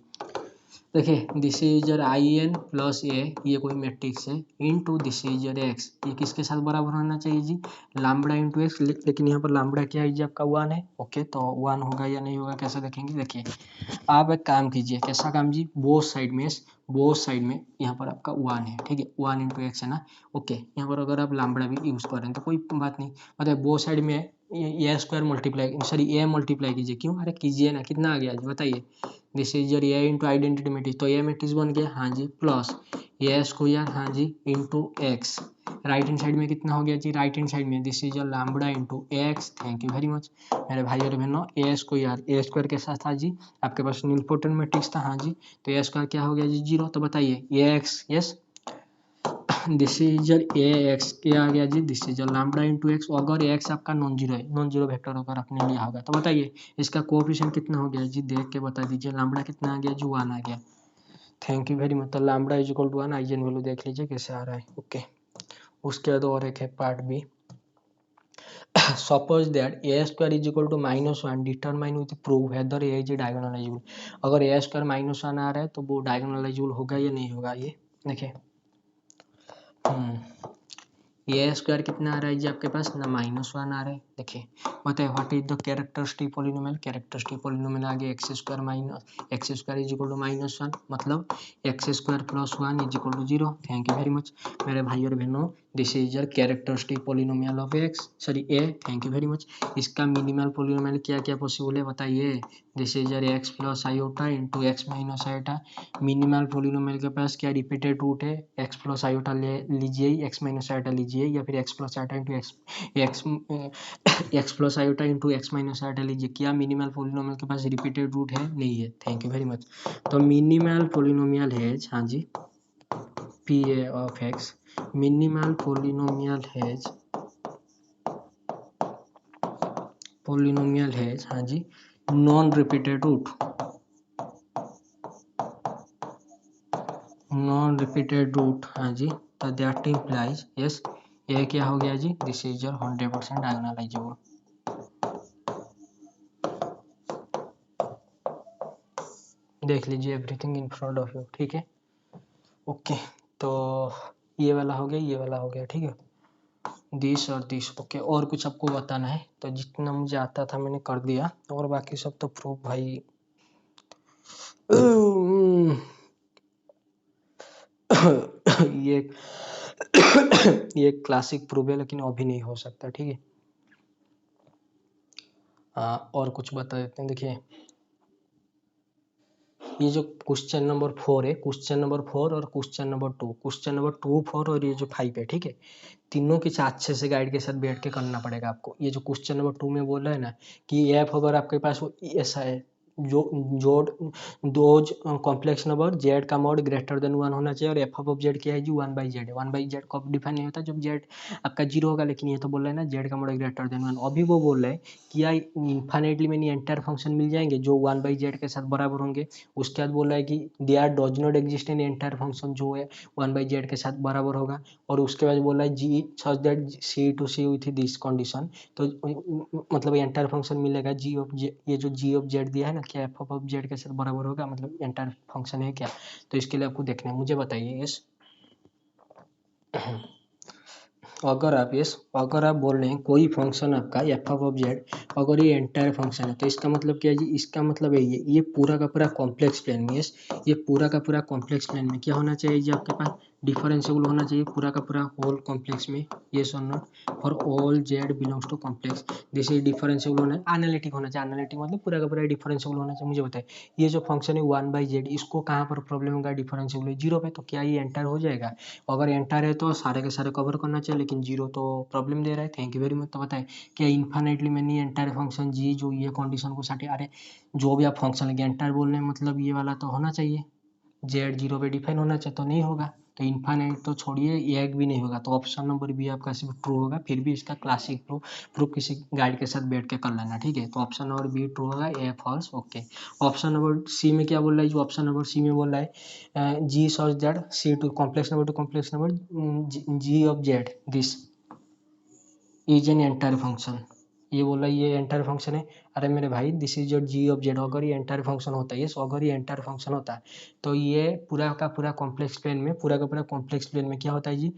देखिए this is your I N plus A, ये कोई मैट्रिक्स है, into this is your X, ये किसके साथ बराबर होना चाहिए जी? Lambda into x. लेकिन यहाँ पर लैम्बडा क्या है जी? आपका 1 है। ओके, तो 1 होगा या नहीं होगा कैसे देखेंगे? देखिए आप एक काम कीजिए। कैसा काम जी? बोथ साइड में यहाँ पर आपका 1 है। ठीक है, 1 इंटू एक्स है ना। ओके, यहाँ पर अगर आप लैम्बडा भी यूज कर रहे हैं तो कोई बात नहीं, मतलब बोथ साइड में ए square multiply, sorry A multiply कीजिए। क्यों? अरे कीजिए ना, कितना आ गया जी बताइए? This is your A into identity matrix, तो ए मैट्रिक्स बन गया। हाँ जी, प्लस ए स्क्वायर, हाँ जी, into X. Right hand side में कितना हो गया जी? राइट हैंड साइड में this is your lambda into X. Thank you very much मेरे भाई और बहनों। ए स्क्वायर के साथ था जी आपके पास नीलपोटेंट मैट्रिक्स था। हाँ जी, तो ए स्क्वायर क्या हो गया जी? जीरो। तो बताइए A X, yes this is your A X क्या आ गया जी? This is your lambda into X. अगर एक्स आपका नॉन जीरो है, नॉन जीरो वेक्टर अगर आपने लिया होगा, तो बताइए इसका कोएफिशिएंट कितना हो गया जी? देख के बता दीजिए। लैम्बडा कितना आ गया जी? 1 आ गया। Thank you very much. तो lambda is equal to 1, eigen value देख लीजिए कैसे आ रहा है। ओके, उसके बाद और एक है part B. Suppose that A square is equal to -1, determine with proof whether A is diagonalisable. अगर ए स्क्वायर -1 आ रहा है तो वो डायगोनलाइजेबल होगा या नहीं होगा? ये देखिए ये स्क्वायर कितना आ रहा है जी आपके पास ना -1 आ रहा है। देखिए बताइए what is the characteristic polynomial. Characteristic polynomial आगे x square is equal to -1 मतलब x square plus 1 is equal to 0। Thank you very much मेरे भाई और बहनों, this is your characteristic polynomial of A. Thank you very much. इसका मिनिमल पॉलिनोमियल क्या क्या पॉसिबल है बताइए। This is your x plus iota into x minus iota. Minimal polynomial के पास क्या रिपीटेड रूट है, x प्लस आयोटा ले लीजिए, x माइनस आयोटा लीजिए, या फिर x plus iota into x plus iota into x minus iota लीजिए। क्या मिनिमल पॉलिनोमियल के पास रिपीटेड रूट है? नहीं है। Thank you very much. तो मिनिमल पॉलिनोमियल है, हाँ जी, P A of X. Minimal polynomial है हाँ जी नॉन रिपीटेड रूट, हाँ जी। तो दैट इम्प्लाइज यस ये क्या हो गया जी, दिस इज योर 100% डायगोनलाइजेबल। देख लीजिए everything in front of you, ठीक है ओके। तो ये वाला हो गया, ये वाला हो गया, ठीक है दिस और दिस ओके। और कुछ आपको बताना है तो जितना मुझे आता था मैंने कर दिया, और बाकी सब तो प्रूफ भाई ये ये क्लासिक प्रूफ है लेकिन अभी नहीं हो सकता, ठीक है। और कुछ बता देते हैं। देखिए ये जो क्वेश्चन नंबर 4 है, क्वेश्चन नंबर 4 और क्वेश्चन नंबर 2, क्वेश्चन नंबर 2, 4 और ये जो 5 है, ठीक है, तीनों की अच्छे से गाइड के साथ बैठ के करना पड़ेगा आपको। ये जो क्वेश्चन नंबर 2 में बोल रहा है ना कि एफ अगर आपके पास वो ऐसा है जो जोड़ दोज कॉम्प्लेक्स नंबर जेड का मॉड ग्रेटर देन 1 होना चाहिए, और एफ ऑफ जेड क्या है जी 1/z है। 1/z कब डिफाइन नहीं होता, जब जेड आपका 0 होगा, लेकिन ये तो बोल रहा है ना जेड का मॉड ग्रेटर देन 1। अभी वो बोल रहा है कि या इन्फाइनेटली मैंने एंटायर फंक्शन मिल जाएंगे जो 1/z के साथ बराबर होंगे। उसके बाद बोल रहा है कि there does not exist in entire function जो है 1/z के साथ बराबर होगा। और उसके बाद बोला है जी such that C to C with this condition. तो मतलब एंटायर फंक्शन मिलेगा जी ऑफ जे, ये जो जी ऑफ जेड दिया है ना क्या एफ ऑफ जेड के साथ बराबर होगा, मतलब एंटायर फंक्शन है क्या। तो इसके लिए आपको देखना है, मुझे बताइए यस अगर आप बोल रहे हैं कोई फंक्शन आपका एफ ऑफ जेड अगर ये एंटायर फंक्शन है तो इसका मतलब क्या है जी, इसका मतलब है ये पूरा का पूरा कॉम्प्लेक्स प्लेन में, यस ये पूरा का पूरा कॉम्प्लेक्स प्लेन में क्या होना चाहिए जी आपके पास डिफरेंशिएबल होना चाहिए पूरा का पूरा होल कॉम्प्लेक्स में, यस और not for all z belongs to complex. This is differentiable होना एनालिटिक होना चाहिए, एनालिटिक मतलब पूरा का पूरा डिफरेंशिएबल होना चाहिए। मुझे बताइए ये जो फंक्शन है 1/z इसको कहाँ पर प्रॉब्लम होगा, डिफरेंशिएबल 0 पे, तो क्या ये एंटायर हो जाएगा। अगर एंटायर है तो सारे के सारे कवर करना चाहिए, लेकिन 0 तो प्रॉब्लम दे रहा है। Thank you very much. तो बताए क्या इन्फाइनाइटली मैंने एंटायर फंक्शन जी जो ये कंडीशन को साथ अरे जो भी आप फंक्शन लगे एंटायर बोलने मतलब ये वाला तो होना चाहिए, जेड 0 पे डिफाइन होना चाहिए, तो नहीं होगा। तो इन्फाइनाइट तो छोड़िए एक भी नहीं होगा, तो ऑप्शन नंबर बी आपका सिर्फ ट्रू होगा। फिर भी इसका क्लासिक प्रूफ किसी गाइड के साथ बैठ के कर लेना, ठीक है। तो ऑप्शन नंबर बी ट्रू होगा, A false okay. Option number C में क्या बोल रहा है, जो ऑप्शन नंबर सी में बोल रहा है जी सॉस Z C to complex number G of Z this is an entire function. ये बोला ये एंटायर फंक्शन है। अरे मेरे भाई this is your ji of Z, अगर ये एंटायर फंक्शन होता है, सो अगर ये एंटायर फंक्शन होता है तो ये पूरा का पूरा कॉम्प्लेक्स प्लेन में पूरा का पूरा कॉम्प्लेक्स प्लेन में क्या होता है जी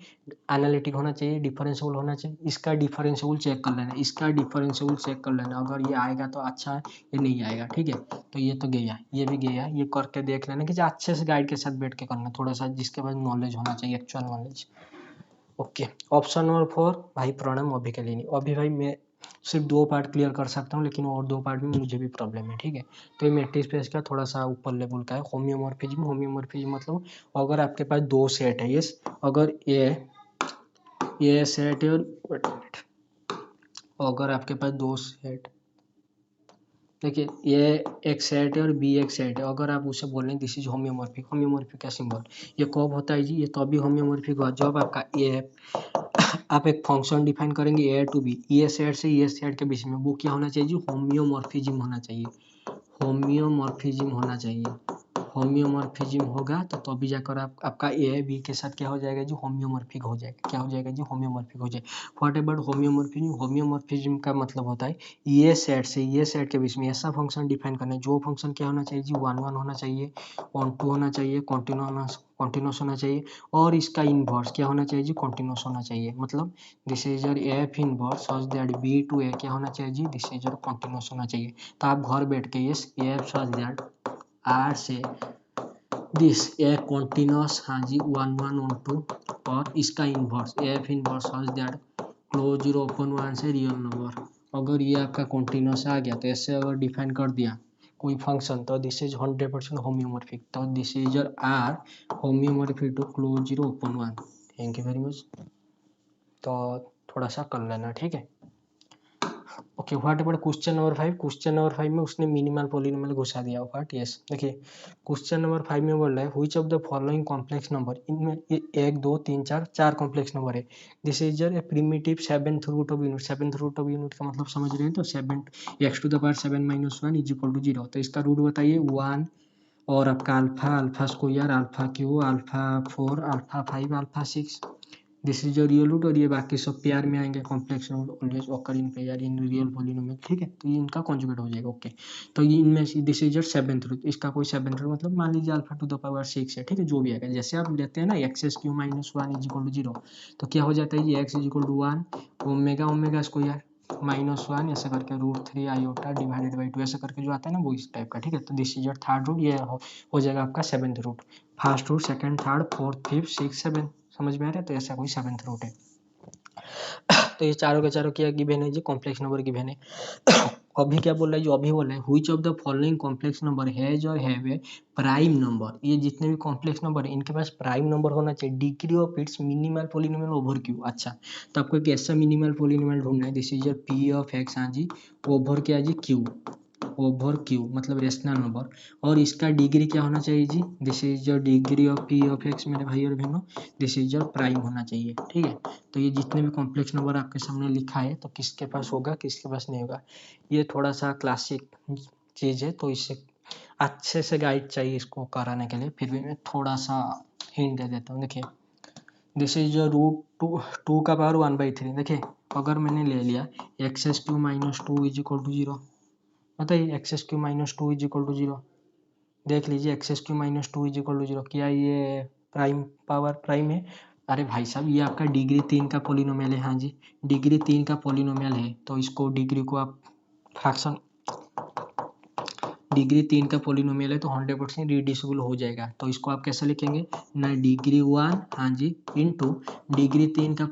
एनालिटिक होना चाहिए, डिफरेंशिएबल होना चाहिए। इसका डिफरेंशिएबल चेक कर लेना, इसका डिफरेंशिएबल चेक कर लेना, अगर ये आएगा तो अच्छा है, ये नहीं आएगा ठीक है। तो ये तो गया, ये भी गया, ये करके देख लेना कि अच्छे से गाइड के साथ बैठ के करना, थोड़ा सा जिसके पास नॉलेज होना चाहिए, actual knowledge okay. Option number 4 भाई प्रॉब्लम अभी के लिए नहीं, अभी भाई मैं सिर्फ 2 पार्ट क्लियर कर सकता हूँ, लेकिन और 2 पार्ट में मुझे भी प्रॉब्लम है, ठीक है। तो ये मैट्रिक्स स्पेस का थोड़ा सा ऊपर लेवल का है। होम्योमॉर्फिज्म मतलब अगर आपके पास 2 सेट है, यस अगर ये सेट है और अगर आपके पास 2 सेट, देखिए ये एक सेट है और बी एक सेट है, अगर आप उसे बोल रहे हैं दिस इज होम्योमॉर्फिक का सिंबल ये कब होता है जी, ये तो अभी होम्योमॉर्फिक हुआ जब आपका ए आप एक फंक्शन डिफाइन करेंगे ए टू बी, ये सेट से ये सेट के बीच में वो क्या होना चाहिए जी होम्योमॉर्फिज्म होना चाहिए, होम्योमॉर्फिज्म होना चाहिए, होम्योमॉर्फिज्म होगा तो भी जाकर आपका ए बी के साथ क्या हो जाएगा जी, होम्योमॉर्फिक हो जाएगा। क्या हो जाएगा जी, होम्योमॉर्फिक हो जाएगा। What about होम्योमॉर्फिज्म? होम्योमॉर्फिज्म का मतलब होता है ये सेट से ये सेट के बीच में ऐसा फंक्शन डिफाइन करना है जो फंक्शन क्या होना चाहिए जी, 1 1 होना चाहिए, 1 2 होना चाहिए, कॉन्टिन्यूस होना चाहिए, और इसका इनवर्स क्या होना चाहिए जी, कॉन्टिन्यूस होना चाहिए। मतलब this is your F inverse such that B to A क्या होना चाहिए जी, दिस इज योर कॉन्टिन्यूस होना चाहिए। तो आप घर बैठ के ये एफ सच दैट आर से दिस ए कॉन्टिन्यूस, हाँ जी, 1 1 1 2, और इसका inverse F inverse such that close 0 open 1 से रियल नंबर। अगर ये आपका कॉन्टिन्यूस आ गया तो ऐसे अगर डिफाइन कर दिया कोई फंक्शन तो दिस इज 100% होम्योमॉर्फिक। तो this is your R homeomorphic to close 0 open 1। Thank you very much. तो थोड़ा सा कर लेना, ठीक है। Okay, what about question number 5? Question number 5 में उसने मिनिमल पॉलिनोमियल घुसा दिया। व्हाट? यस, देखिए क्वेश्चन नंबर 5 में बोल रहा है which of the following complex number, इनमें 1 2 3 4 कॉम्प्लेक्स नंबर है। This is your primitive 7th root of unit. 7th root of unit का मतलब समझ रहे हैं तो 7 x to the power 7 - 1 is equal to 0। तो इसका रूट बताइए 1, और आपका alpha, alpha square, alpha cube, alpha 4, alpha 5, alpha 6। This is your real root, और ये बाकी सब पेयर में आएंगे। Complex root always occur in pair in real polynomial, ठीक है। तो ये इनका कॉन्जुगेट हो जाएगा। ओके, तो ये इनमें से this is your 7th root. इसका कोई 7th रूट मतलब मान लीजिए अल्फा टू द पावर 6 है, ठीक है, जो भी आएगा। जैसे आप लेते हैं ना x³ - 1 इज इक्वल टू 0, तो क्या हो जाता है ये x is equal to 1 omega omega square -1 ऐसे करके √3 आयोटा डिवाइडेड बाई 2 ऐसे करके जो आता है ना वो इस टाइप का, ठीक है। तो this is your 3rd root, ये हो जाएगा आपका 7th root. First root, second, third, fourth, fifth, 6, 7 समझ में आ रहा है। तो ऐसा कोई 7th रूट है। तो ये चारों के चारों क्या गिवन है जी, कॉम्प्लेक्स नंबर गिवन है। अभी क्या बोल रहा है जो अभी बोल रहा है which of the following complex number has और हैव ए प्राइम नंबर। ये जितने भी कॉम्प्लेक्स नंबर है इनके पास प्राइम नंबर होना चाहिए। Degree of its minimal polynomial over Q. अच्छा, तो आपको एक ऐसा मिनिमल पॉलिनोमियल ढूंढना है, this is your P of X, हाँ जी, ओवर क्या जी, क्यू, ओवर क्यू मतलब रेशनल नंबर। और इसका डिग्री क्या होना चाहिए जी, this is your degree of P of X मेरे भाई और बहनों, दिस इज योर प्राइम होना चाहिए, ठीक है। तो ये जितने भी कॉम्प्लेक्स नंबर आपके सामने लिखा है तो किसके पास होगा किसके पास नहीं होगा। ये थोड़ा सा क्लासिक चीज़ है तो इससे अच्छे से गाइड चाहिए इसको कराने के लिए। फिर भी मैं थोड़ा सा हिंट दे देता हूँ। देखिए दिस इज योर √2 का पावर 1/3। देखिए अगर मैंने ले लिया x³ - 2 इज इक्वल टू 0, बताइए x³ - 2 इज इक्वल टू 0। देख लीजिए x³ - 2 इज इक्वल टू 0, क्या ये प्राइम पावर प्राइम है? अरे भाई साहब ये आपका डिग्री 3 का पॉलिनोमियल है, हाँ जी, डिग्री 3 का पॉलिनोमियल है। तो इसको डिग्री को आप फ्रैक्शन, डिग्री 3 का पॉलिनोमियल है तो 100% रिड्यूसिबल हो जाएगा। तो इसको आप कैसे लिखेंगे ना, डिग्री 1, हाँ जी, इनटू डिग्री 3 का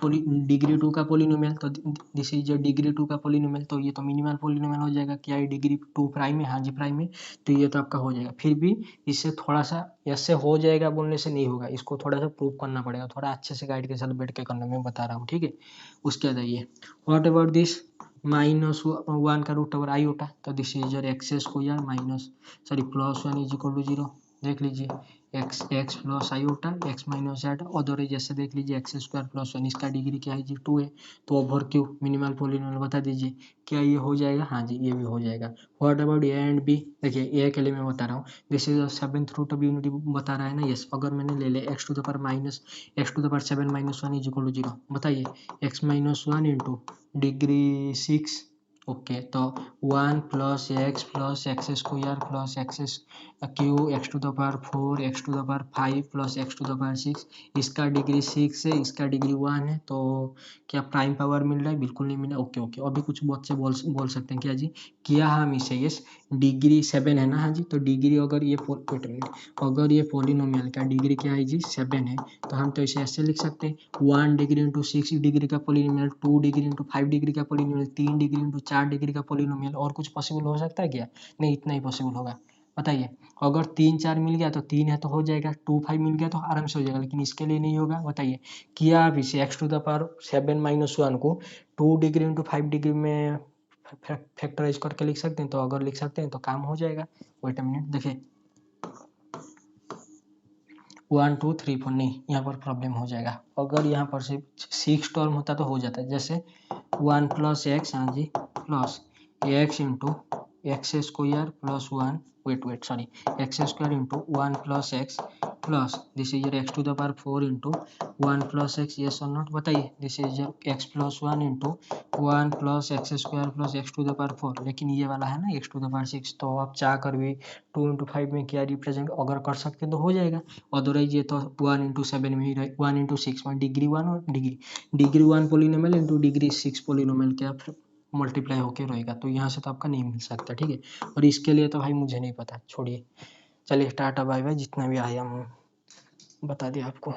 डिग्री 2 का पॉलिनोमियल। तो दिस इज डिग्री 2 का पॉलिनोमियल, तो ये तो मिनिमल पॉलिनोमियल हो जाएगा। क्या ये डिग्री 2 प्राइम है? हाँ जी प्राइम है। तो ये तो आपका हो जाएगा। फिर भी इससे थोड़ा सा ऐसे हो जाएगा बोलने से नहीं होगा, इसको थोड़ा सा प्रूव करना पड़ेगा। थोड़ा अच्छे से गाइड के साथ बैठ के करना, मैं बता रहा हूँ, ठीक है। उसके बाद आइए व्हाट अबाउट दिस -1 का रूट ओवर आयोटा। तो this is your x square +1 is equal to 0। देख लीजिए x plus iota x - z, other जैसे देख लीजिए x² + 1, इसका डिग्री क्या है जी 2 है। तो ओवर क्यू मिनिमल पॉलिनोमियल बता दीजिए क्या ये हो जाएगा? हाँ जी ये भी हो जाएगा। What about A and B? देखिए ए के लिए मैं बता रहा हूँ, this is 7th root of unity बता रहा है ना। यस, अगर मैंने ले लिया x to the power 7 - 1 is equal to 0, बताइए x - 1 इंटू डिग्री 6, ओके। तो 1 + x + x² + x³ x to the power 4 x to the power 5 + x to the power 6, इसका डिग्री 6 है, इसका डिग्री 1 है। तो क्या प्राइम पावर मिल रहा है? बिल्कुल नहीं मिला। ओके ओके, अभी कुछ बच्चे बोल सकते हैं क्या जी, किया हम इसे, यस डिग्री 7 है ना, हाँ जी। तो डिग्री अगर ये अगर ये पॉलिनोमियल का डिग्री क्या है जी 7 है, तो हम तो इसे ऐसे लिख सकते हैं 1 डिग्री इंटू 6 डिग्री का पॉलिनोमियल, 2 डिग्री इंटू 5 डिग्री का पॉलिनोमियल, 3 डिग्री इंटू 4 डिग्री का पॉलिनोमियल। और कुछ पॉसिबल हो सकता है क्या? नहीं, इतना ही पॉसिबल होगा। बताइए अगर 3 4 मिल गया तो 3 है तो हो जाएगा, 2 5 मिल गया तो आराम से हो जाएगा, लेकिन इसके लिए नहीं होगा। बताइए किया आप इसे x टू द पावर 7 - 1 को 2 डिग्री इंटू 5 डिग्री में फैक्टराइज करके लिख सकते हैं। तो अगर लिख सकते हैं तो काम हो जाएगा। वेट अ मिनट, देखिए 1 2 3 4 नहीं, यहाँ पर प्रॉब्लम हो जाएगा। अगर यहाँ पर से 6 टर्म होता तो हो जाता है, जैसे 1 + x, हाँ जी, plus x into x² + 1 wait sorry X square into 1 plus X plus this is your X to the power 4 into 1 plus X, yes और नॉट बताइए। This is your x plus 1 into 1 plus X square plus X to the power 4, लेकिन ये वाला है ना एक्स टू द पावर 6, तो आप चाह कर भी 2 इंटू 5 में क्या रिप्रेजेंट अगर कर सकते तो हो जाएगा, अदरवाइज ये तो 1 इंटू 7 में ही रहे, 1 इंटू 6 में डिग्री 1 और degree 1 polynomial into degree 6 polynomial क्या फिर मल्टीप्लाई होके रहेगा, तो यहाँ से तो आपका नहीं मिल सकता, ठीक है। और इसके लिए तो भाई मुझे नहीं पता, छोड़िए। चलिए टाटा बाय बाय, जितना भी आया हम बता दिया आपको।